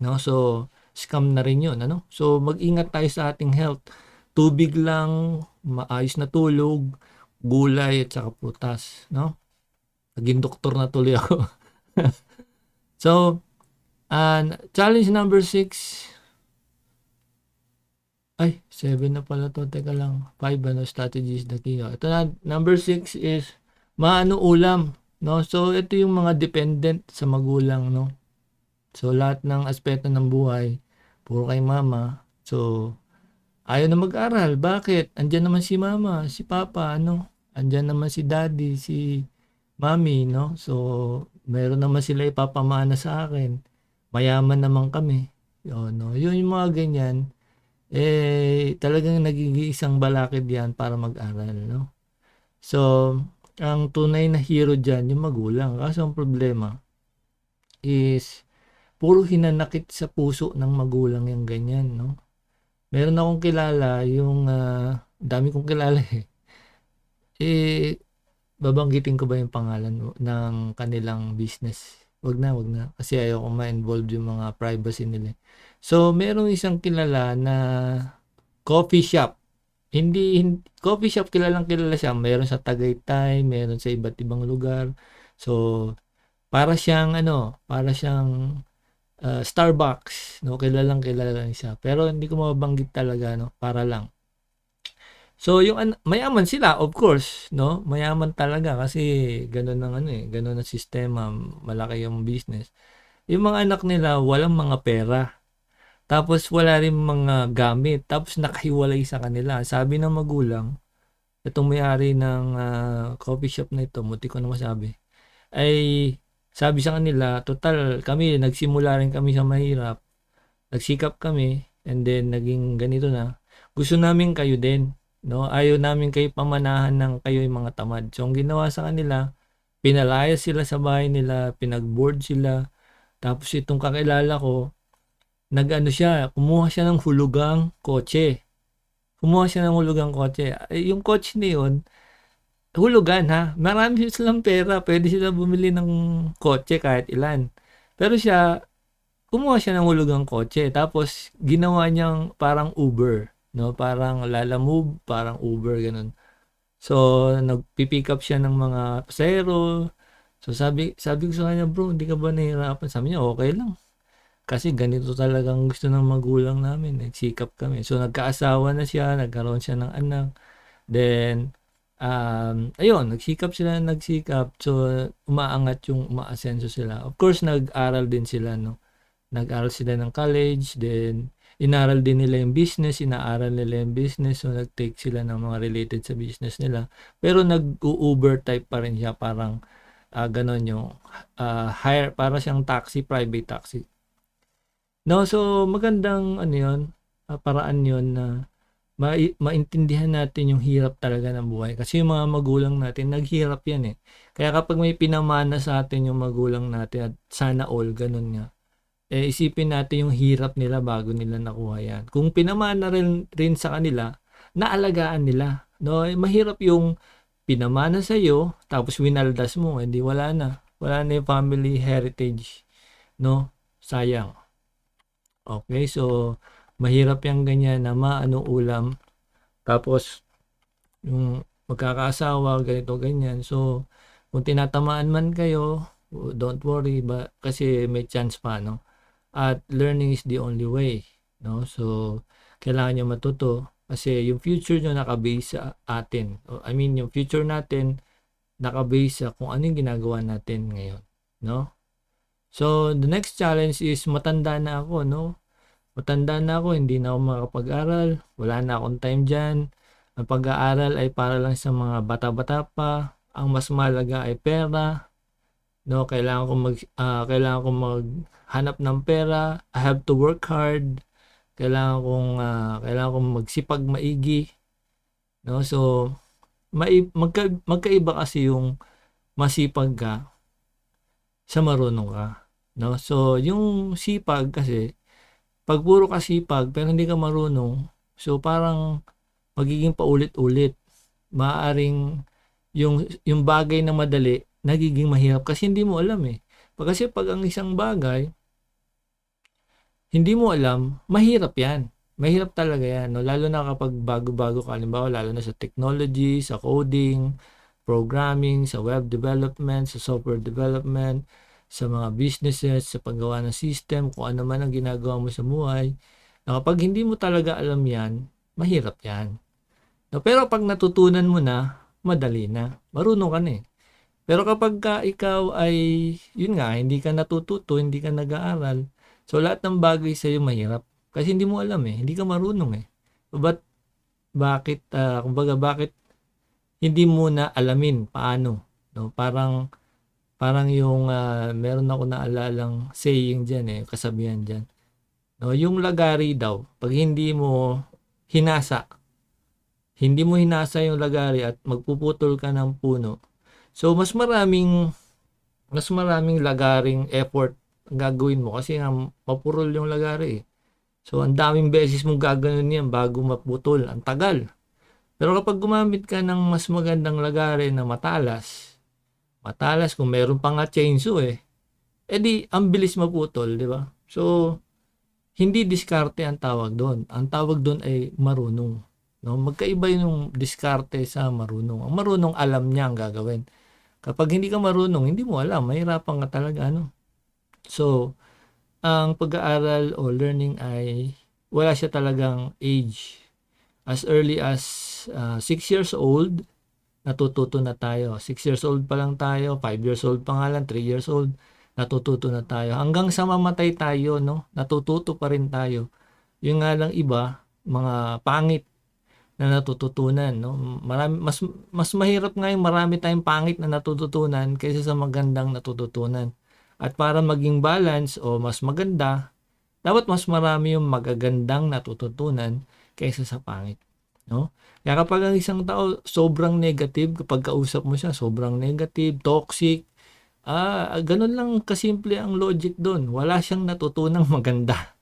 No? So, scam na rin yun. Ano? So, mag-ingat tayo sa ating health. Tubig lang, maayos na tulog, gulay at saka prutas. No? Naging doktor na tuloy ako. So, challenge number 6. Ay, 7 na pala to. Teka lang. 5 strategies the key. Ito na, number 6 is maano ulam. No? So, ito yung mga dependent sa magulang. No? So, lahat ng aspeto ng buhay, puro kay mama. So, ayaw na mag-aral. Bakit? Andyan naman si mama, si papa, ano? Andyan naman si daddy, si mami, no? So, meron naman sila ipapamana sa akin. Mayaman naman kami. No? Yun yung mga ganyan. Talagang nagiging isang balakid yan para mag-aral, no? So, ang tunay na hero dyan, yung magulang. Kaso ang problema is, puro hinanakit sa puso ng magulang yung ganyan, no? Meron akong kilala, yung dami kong kilala eh. Babanggitin ko ba yung pangalan ng kanilang business? Wag na. Kasi ayoko ma-involve yung mga privacy nila. So, merong isang kilala na coffee shop. Coffee shop, kilala siya. Meron sa Tagaytay, meron sa iba't ibang lugar. So, para siyang Starbucks, no? Kilalang siya. Pero hindi ko mabanggit talaga, no? Para lang. So, yung mayaman sila, of course, no? Mayaman talaga kasi ganun ang ganun ang sistema, malaki yung business. Yung mga anak nila, walang mga pera. Tapos wala rin mga gamit. Tapos nakahiwalay sa kanila. Sabi ng magulang, itong may-ari ng coffee shop na ito, muti ko na masabi, ay sabi sa kanila, total kami, nagsimula rin kami sa mahirap. Nagsikap kami, and then naging ganito na. Gusto namin kayo din. No? Ayaw namin kayo pamanahan ng kayo yung mga tamad. So, ang ginawa sa kanila, pinalayas sila sa bahay nila, pinag-board sila. Tapos itong kakilala ko, kumuha siya ng hulugang kotse. Yung kotse na yun, hulugan ha. Marami silang pera, pwede sila bumili ng kotse kahit ilan. Pero siya, kumuha siya ng hulugang kotse. Tapos, ginawa niyang parang Uber. No? Parang Lalamove, parang Uber, ganun. So, nagpipick up siya ng mga pasahero. So, sabi ko sa kanya, bro, hindi ka ba nahihirapan? Sabi niya, okay lang. Kasi ganito talagang gusto ng magulang namin. Nagsikap kami. So, nagkaasawa na siya, nagkaroon siya ng anak. Then, ayun, nagsikap. So, umaasenso sila. Of course, nag-aral din sila, no? Nag-aral sila ng college, then inaral din nila yung business, inaaral nila yung business, so nag-take sila ng mga related sa business nila. Pero nag-Uber type pa rin siya, parang ganon yung hire, para siyang taxi, private taxi. No, so magandang paraan yun na maintindihan natin yung hirap talaga ng buhay. Kasi yung mga magulang natin, naghirap yan eh. Kaya kapag may pinamana sa atin yung magulang natin, at sana all, ganun nga, isipin natin yung hirap nila bago nila nakuha yan. Kung pinamana rin sa kanila, naalagaan nila. No? Mahirap yung pinamana sa iyo, tapos winaldas mo, hindi wala na. Wala na yung family heritage. No? Sayang. Okay, so mahirap yung ganyan na ulam. Tapos, yung magkakaasawa, ganito, ganyan. So, kung tinatamaan man kayo, don't worry, kasi may chance pa, no? At learning is the only way, no? So, kailangan nyo matuto kasi yung future nyo nakabase sa atin. Yung future natin nakabase sa kung ano yung ginagawa natin ngayon, no? So, the next challenge is matanda na ako, no? Matanda na ako, hindi na ako makapag-aral, wala na akong time dyan. Ang pag-aaral ay para lang sa mga bata-bata pa. Ang mas mahalaga ay pera, no? Kailangan ko maghanap ng pera. I have to work hard. Kailangan kong magsipag maigi, no? So magkaiba kasi yung masipag ka sa marunong ka, no? So yung sipag kasi, pag puro ka sipag pero hindi ka marunong, so parang magiging paulit-ulit. Maaring yung bagay na madali, nagiging mahirap kasi hindi mo alam eh. Kasi pag ang isang bagay, hindi mo alam, mahirap yan. Mahirap talaga yan, no? Lalo na kapag bago-bago ka, halimbawa, lalo na sa technology, sa coding, programming, sa web development, sa software development, sa mga businesses, sa paggawa ng system, kung ano man ang ginagawa mo sa buhay. Na kapag hindi mo talaga alam yan, mahirap yan. No, pero pag natutunan mo na, madali na. Marunong ka na eh. Pero kapag ikaw ay, yun nga, hindi ka natututo, hindi ka nag-aaral, so lahat ng bagay sa'yo mahirap. Kasi hindi mo alam eh, hindi ka marunong eh. Kumbaga bakit hindi mo na alamin paano? No? Parang yung meron ako naalalang saying dyan eh, kasabihan dyan. No, yung lagari daw, pag hindi mo hinasa yung lagari at magpuputol ka ng puno, so mas maraming lagaring effort ang gagawin mo kasi nga mapurol yung lagari eh. So ang daming beses mong gagawin yan bago maputol, ang tagal. Pero kapag gumamit ka ng mas magandang lagari na matalas kung meron pa nga chainsaw eh, edi ang bilis maputol, di ba? So hindi diskarte ang tawag doon. Ang tawag doon ay marunong. No? Magkaiba yung diskarte sa marunong. Ang marunong alam niya ang gagawin. Kapag hindi ka marunong, hindi mo alam, mahirapan ka talaga. Ano? So, ang pag-aaral o learning ay wala siya talagang age. As early as 6 years old, natututo na tayo. 6 years old pa lang tayo, 5 years old pa nga lang, 3 years old, natututo na tayo. Hanggang sa mamatay tayo, no? Natututo pa rin tayo. Yung nga lang iba, mga pangit na natututunan, no? Mas mahirap nga yung marami tayong pangit na natututunan kaysa sa magandang natututunan. At para maging balance o mas maganda, dapat mas marami yung magagandang natututunan kaysa sa pangit, no? Kaya kapag ang isang tao sobrang negative, kapag kausap mo siya, sobrang negative, toxic, ganun lang kasimple ang logic doon. Wala siyang natutunang maganda.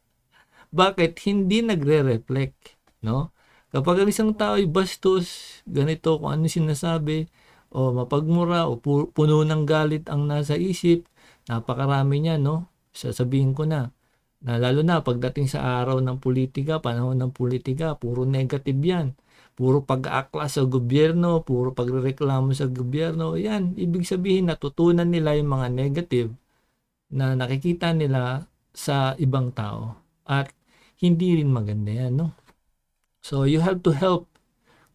Bakit? Hindi nagre-reflect, no? Kapag ang isang tao ay bastos, ganito kung ano sinasabi, o mapagmura, o puno ng galit ang nasa isip, napakarami niya, no? Sasabihin ko na lalo na pagdating sa araw ng politika, panahon ng politika, puro negative yan. Puro pag-aakla sa gobyerno, puro pagrereklamo sa gobyerno. Yan, ibig sabihin natutunan nila yung mga negative na nakikita nila sa ibang tao. At hindi rin maganda yan, no? So, you have to help.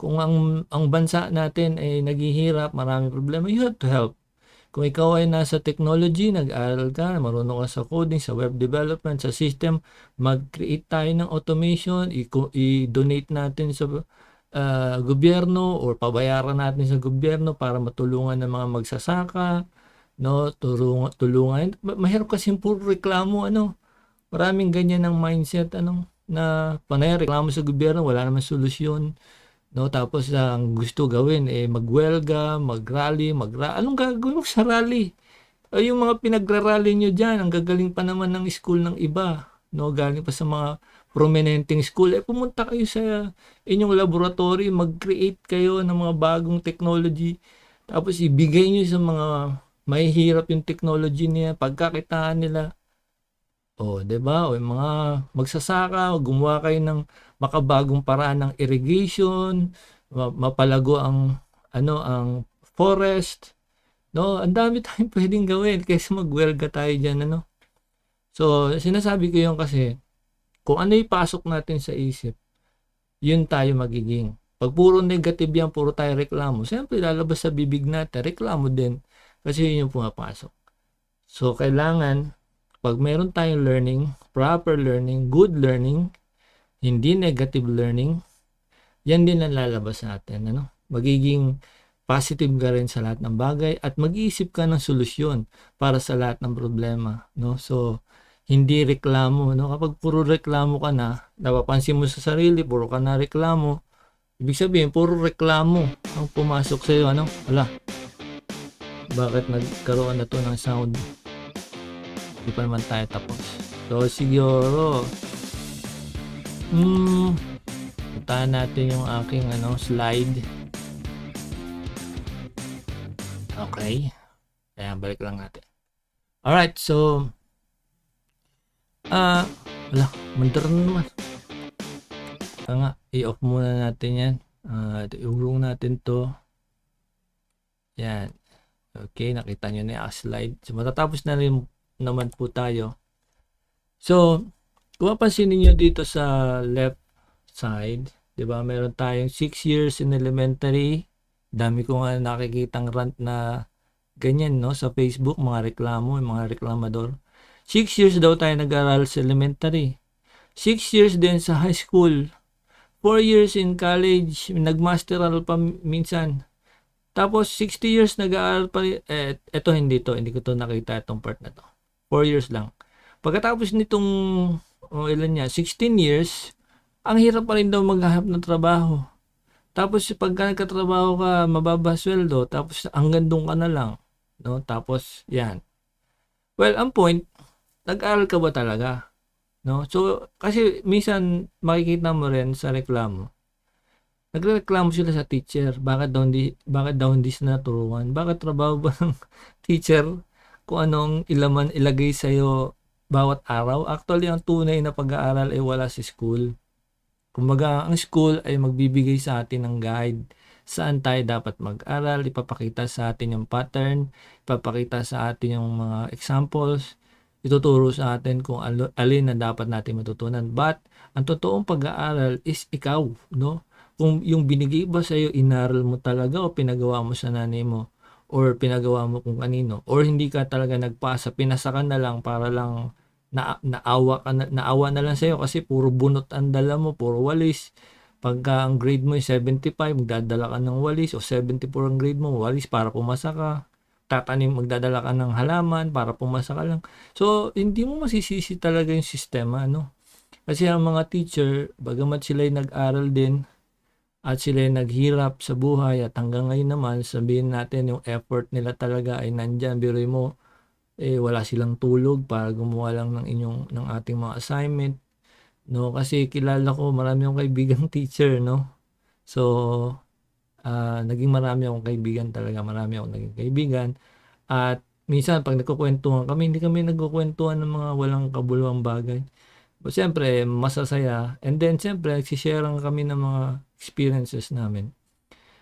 Kung ang bansa natin ay naghihirap, maraming problema, you have to help. Kung ikaw ay nasa technology, nag-aaral ka, marunong ka sa coding, sa web development, sa system, mag-create tayo ng automation, i-donate natin sa gobyerno or pabayaran natin sa gobyerno para matulungan ng mga magsasaka, no? Tulungan. Mahirap kasi puro reklamo, ano? Maraming ganyan ng mindset, na panay reklamo sa gobyerno, wala naman solusyon. No, tapos ang gusto gawin magwelga, mag-rally. Anong gagawin mo sa rally? Yung mga pinagrarally nyo diyan, ang gagaling pa naman ng school ng iba, no, galing pa sa mga prominenteng school. Pumunta kayo sa inyong laboratory, mag-create kayo ng mga bagong technology. Tapos ibigay nyo sa mga mahihirap yung technology niya, pagkakitaan nila. 'Di ba? O yung mga magsasaka, gumawa kayo ng makabagong paraan ng irrigation, mapalago ang forest, no? Ang dami tayong pwedeng gawin kaysa magwelga tayo diyan, ano? So, sinasabi ko 'yon kasi kung ano ipasok natin sa isip, 'yun tayo magiging. Pag puro negative yan, puro tayo reklamo, siyempre lalabas sa bibig natin, reklamo din kasi 'yun yung pumapasok. So, kailangan pag meron tayong learning, proper learning, good learning, hindi negative learning, yan din ang lalabas sa atin. Magiging positive ka rin sa lahat ng bagay at mag-iisip ka ng solusyon para sa lahat ng problema. No? So, hindi reklamo. No? Kapag puro reklamo ka na, napapansin mo sa sarili, puro ka na reklamo, ibig sabihin, puro reklamo ang pumasok sa iyo. Wala. Bakit nagkaroon na to ng sound? Hindi pa naman tayo tapos. So, siguro, puntahan natin yung aking slide. Okay. Ayan, balik lang natin. Alright, so, wala, mandar na naman. Kaya nga, i-off muna natin yan. Iurong natin to. Yan. Okay, nakita nyo na yung slide. So, matatapos na rin naman po tayo. So, kung mapansin niyo dito sa left side, 'di ba? Meron tayong 6 years in elementary. Dami ko nga nakikitang rant na ganyan, no, sa Facebook, mga reklamo, yung mga reklamador. 6 years daw tayo nag-aral sa elementary. 6 years din sa high school. 4 years in college, nag-masteral pa minsan. Tapos 60 years nag-aaral pa eto hindi ko to nakita itong part na to. 4 years lang. Pagkatapos nitong ilan niya, 16 years, ang hirap pa rin daw maghanap ng trabaho. Tapos pagka nagkatrabaho ka, mababa sweldo, tapos hanggang doon ka na lang, no? Tapos yan. Well, ang point, nag-aral ka ba talaga? No? So, kasi minsan makikita mo rin sa reklamo. Nagrereklamo sila sa teacher, bakit daw hindi sila naturuan? Bakit trabaho ba ng teacher kung anong ilaman ilagay sa iyo bawat araw? Actually, ang tunay na pag-aaral ay wala sa school. Kumbaga, ang school ay magbibigay sa atin ng guide saan tayo dapat mag-aral, ipapakita sa atin yung pattern, ipapakita sa atin yung mga examples, ituturo sa atin kung alin na dapat natin matutunan. But, ang totoong pag-aaral is ikaw, no? Kung yung binigay ba sa iyo, inaral mo talaga o pinagawa mo sa nanay mo or pinagawa mo kung kanino or hindi ka talaga nagpasa, pinasa ka na lang para lang naawa na lang sa iyo kasi puro bunot ang dala mo, puro walis. Pagka ang grade mo ay 75, magdadala ka ng walis o 74 ang grade mo, walis para pumasa ka. Magdadala ka ng halaman para pumasa ka lang. So, hindi mo masisisi talaga yung sistema, no? Kasi ang mga teacher, bagamat sila'y nag-aral din, at sila naghirap sa buhay at hanggang ngayon naman sabihin natin yung effort nila talaga ay nandyan. Biruin mo, wala silang tulog para gumawa lang ng ating mga assignment, no? Kasi kilala ko marami akong kaibigang teacher, no? So, naging marami akong kaibigan talaga, marami akong naging kaibigan. At minsan pag nagkukwentuhan kami, hindi kami nagkukwentuhan ng mga walang kabuluhang bagay. But siyempre, masasaya. And then, siyempre, nagsishare kami ng mga experiences namin.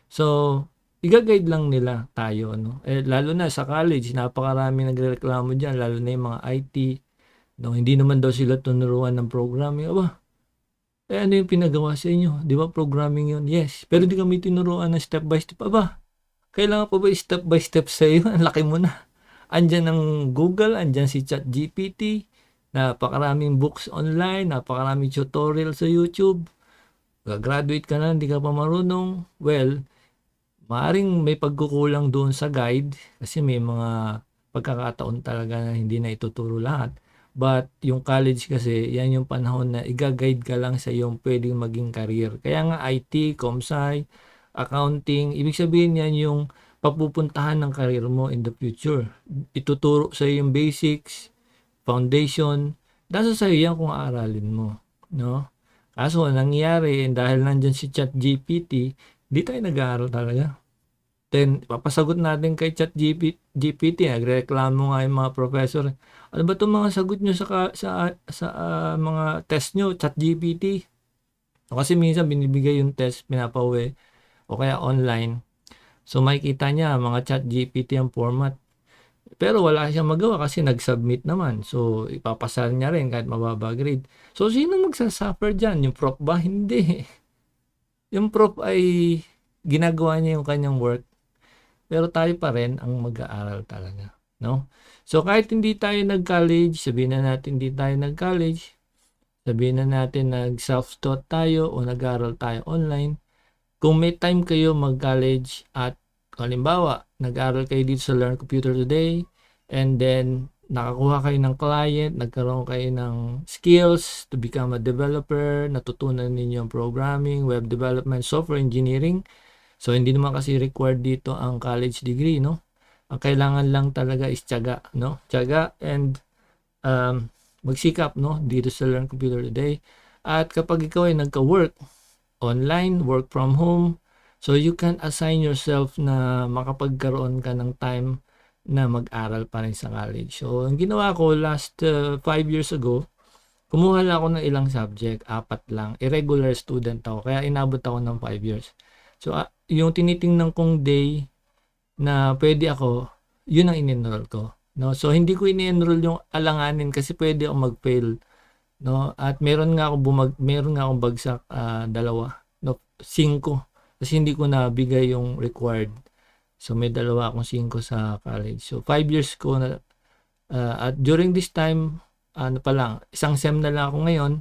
So, i-guide lang nila tayo, no? Lalo na sa college, napakarami nagrereklamo dyan, lalo na yung mga IT, no? Hindi naman daw sila tunuruan ng programming. Aba, ano yung pinagawa sa inyo? Di ba programming yun? Yes. Pero di kami tinuruan ng step by step. Aba, kailangan pa ba step by step sa iyo? Ang laki mo na. Andyan ang Google, andyan si ChatGPT, napakaraming books online, napakaraming tutorial sa YouTube. Graduate ka na, hindi ka pa marunong. Well, maaring may pagkukulang doon sa guide kasi may mga pagkakataon talaga na hindi na ituturo lahat. But yung college kasi, yan yung panahon na i-guide ka lang sa iyong pwedeng maging career. Kaya nga IT, ComSci, accounting, ibig sabihin yan yung papupuntahan ng career mo in the future. Ituturo sa iyo yung basics, foundation, nasa sa'yo yan kung aaralin mo, no? Kaso nangyari dahil nandiyan si ChatGPT, di tayo nag-aaral talaga. Then papasagot natin kay ChatGPT, nagrereklamo nga yung mga professor. Ano ba 'tong mga sagot nyo sa mga test nyo, ChatGPT? Kasi minsan binibigay yung test, pinapauwi o kaya online. So makikita niya mga ChatGPT ang format. Pero wala siyang magawa kasi nag-submit naman. So, ipapasa niya rin kahit mababa grade. So, sino magsasuffer dyan? Yung prof ba? Hindi. Yung prof ay ginagawa niya yung kanyang work. Pero tayo pa rin ang mag-aaral talaga. No? So, kahit hindi tayo nag-college, sabihin na natin hindi tayo nag-college, sabihin na natin nag-self-taught tayo o nag-aaral tayo online, kung may time kayo mag-college at halimbawa, nag-aaral kayo dito sa Learn Computer Today and then nakakuha kayo ng client, nagkaroon kayo ng skills to become a developer, natutunan ninyo ang programming, web development, software engineering. So, hindi naman kasi required dito ang college degree, no? Ang kailangan lang talaga is tiyaga, no? Tiyaga and magsikap, no? Dito sa Learn Computer Today. At kapag ikaw ay nagka-work, online, work from home, so you can assign yourself na makapagkaroon ka ng time na mag-aral pa rin sa college. So, ang ginawa ko last 5 years ago, kumuha lang ako ng ilang subject, 4 lang. Irregular student ako, kaya inabot ako ng 5 years. So, yung tinitingnan kong day na pwede ako, yun ang in-enroll ko. No? So, hindi ko in-enroll yung alanganin kasi pwede ako mag-fail. No? At meron nga akong bagsak, 2, no, 5. Kasi hindi ko nabigay yung required. So, may 2 akong 5 sa college. So, 5 years ko na, at during this time, ano pa lang, isang SEM na lang ako ngayon,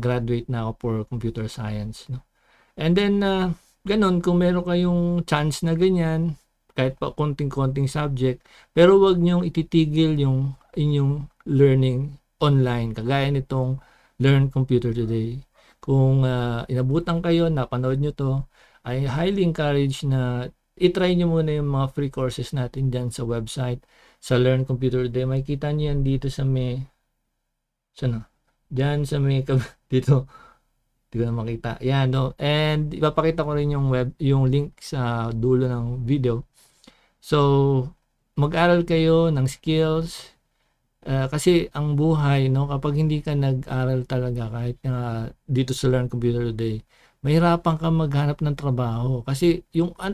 graduate na ako for computer science. No? And then, ganun, kung meron kayong chance na ganyan, kahit pa konting-konting subject, pero wag niyong ititigil yung inyong learning online, kagaya nitong Learn Computer Today. Kung inabutan kayo, napanood nyo to, I highly encourage na itry nyo muna yung mga free courses natin dyan sa website, sa Learn Computer Today. Makikita nyo yan dito sa may, dyan sa may, dito, hindi ko na makita. Yan, no? And ipapakita ko rin yung link sa dulo ng video. So, mag-aral kayo ng skills, kasi ang buhay, no, kapag hindi ka nag-aral talaga, kahit dito sa Learn Computer Today, mahirapan ka maghanap ng trabaho. Kasi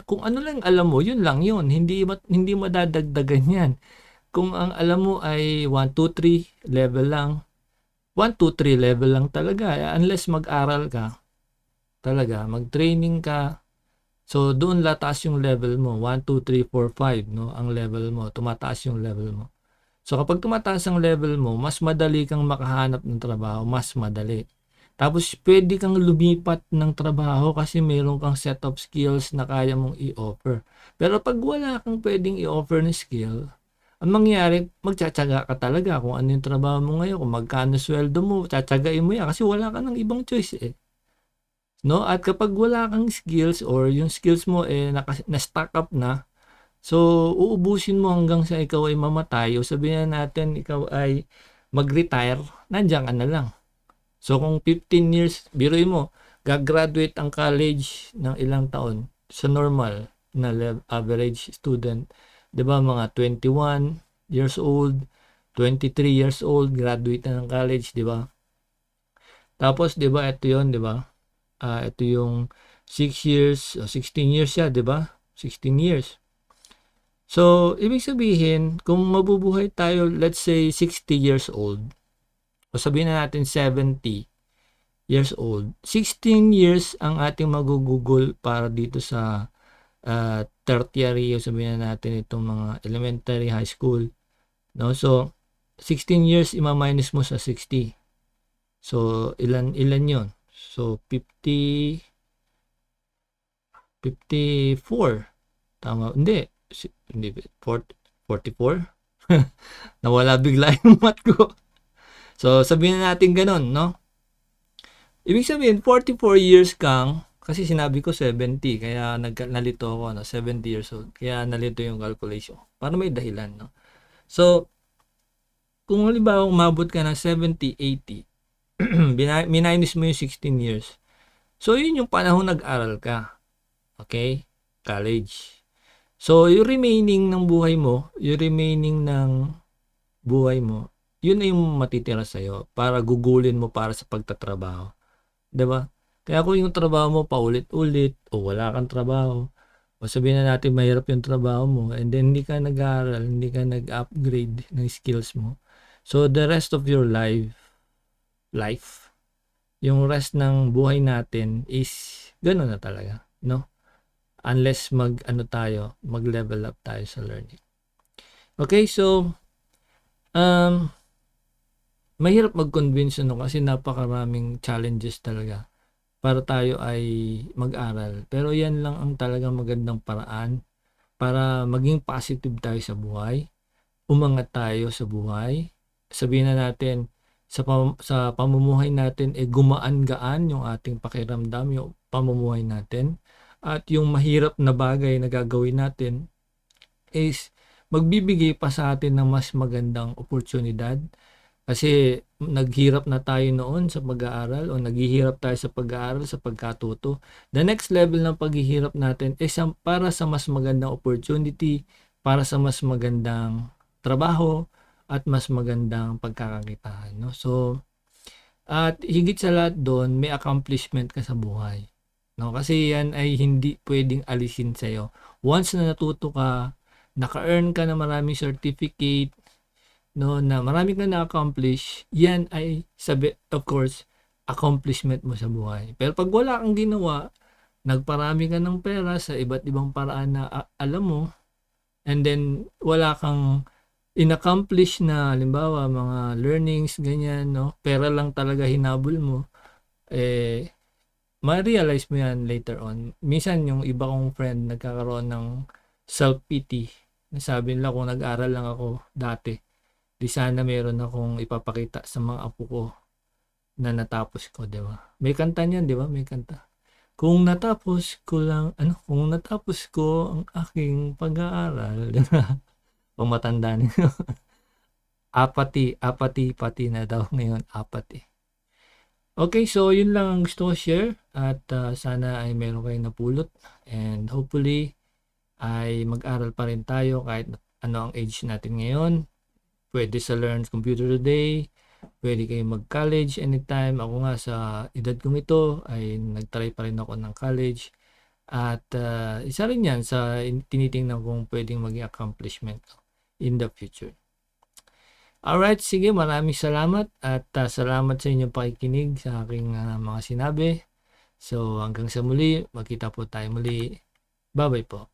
kung ano lang alam mo, yun lang yun. Hindi madadagdagan yan. Kung ang alam mo ay 1, 2, 3 level lang, 1, 2, 3 level lang talaga. Unless mag-aral ka, talaga, mag-training ka, so doon lataas yung level mo, 1, 2, 3, 4, 5, no, ang level mo, tumataas yung level mo. So kapag tumataas ang level mo, mas madali kang makahanap ng trabaho, mas madali. Tapos pwede kang lumipat ng trabaho kasi meron kang set of skills na kaya mong i-offer. Pero pag wala kang pwedeng i-offer na skill, ang mangyayari, magtsatsaga ka talaga kung ano yung trabaho mo ngayon, kung magkano sweldo mo, tsatsagain mo yan kasi wala ka ng ibang choice eh. No? At kapag wala kang skills or yung skills mo na-stack up na, so uubusin mo hanggang sa ikaw ay mamatay o sabihin natin ikaw ay mag-retire, nandiyan ka na lang. So kung 15 years, biruin mo, gagraduate ang college ng ilang taon sa normal na average student, 'di ba, mga 21 years old, 23 years old, graduate na ng college, 'di ba? Tapos 'di ba, ito 'yon, 'di ba? Ito yung 6 years, 16 years siya, 'di ba? 16 years. So, ibig sabihin, kung mabubuhay tayo, let's say 60 years old, o sabihin na natin 70 years old, 16 years ang ating magugugol para dito sa tertiary, o sabihin na natin itong mga elementary, high school. No? So, 16 years ima-minus mo sa 60. So, ilan yon? So, 54. Tama. Hindi 44. Nawala bigla yung math ko. So, sabihin na natin ganun, no? Ibig sabihin, 44 years kang, kasi sinabi ko 70, kaya nalito ako, no? 70 years old. Kaya nalito yung calculation. Para may dahilan, no? So, kung halimbawa umabot ka ng 70, 80, minus mo yung 16 years. So, yun yung panahon nag-aral ka. Okay? College. So, yung remaining ng buhay mo, yun na yung matitira sa'yo para gugulin mo para sa pagtatrabaho. 'Di ba? Kaya kung yung trabaho mo paulit-ulit o wala kang trabaho, o sabihin na natin mahirap yung trabaho mo and then hindi ka nag-aaral, hindi ka nag-upgrade ng skills mo. So, the rest of your life, yung rest ng buhay natin is gano'n na talaga, no? Unless mag-level up tayo sa learning. Okay, so mahirap mag-convince kasi napakaraming challenges talaga para tayo ay mag-aral. Pero yan lang ang talagang magandang paraan para maging positive tayo sa buhay, umangat tayo sa buhay. Sabihin na natin, sa pamumuhay natin, gumaan-gaan yung ating pakiramdam, yung pamumuhay natin. At yung mahirap na bagay na gagawin natin is magbibigay pa sa atin ng mas magandang oportunidad. Kasi naghirap na tayo noon sa pag-aaral o naghihirap tayo sa pag-aaral, sa pagkatuto. The next level ng paghihirap natin is para sa mas magandang opportunity, para sa mas magandang trabaho at mas magandang pagkakakitaan, no? So, at higit sa lahat doon, may accomplishment ka sa buhay, no? Kasi yan ay hindi pwedeng alisin sa'yo. Once na natuto ka, naka-earn ka ng maraming certificate, no, na marami kang na-accomplish, yan ay of course, accomplishment mo sa buhay. Pero pag wala kang ginawa, nagparami ka ng pera sa iba't ibang paraan na alam mo, and then wala kang in-accomplish na halimbawa mga learnings ganyan, no, pera lang talaga hinabol mo, ma-realize mo yan later on. Minsan yung iba kong friend nagkakaroon ng self-pity, nasabi nila kung nag-aral lang ako dati, di sana meron akong ipapakita sa mga apo ko na natapos ko, di ba? May kanta niyan, di ba? May kanta. Kung natapos ko ang aking pag-aaral, di ba? Kung matanda na. Apathy na daw ngayon, apathy. Okay, so yun lang ang gusto ko share at sana ay meron kayong napulot and hopefully ay mag-aral pa rin tayo kahit ano ang age natin ngayon. Pwede sa Learn Computer Today, pwede kayong mag-college anytime. Ako nga sa edad kong ito ay nag-try pa rin ako ng college at isa rin yan sa tinitingnan kong pwedeng maging accomplishment in the future. Alright, sige, maraming salamat at salamat sa inyong pakikinig sa aking mga sinabi. So hanggang sa muli, magkita po tayo muli. Bye-bye po.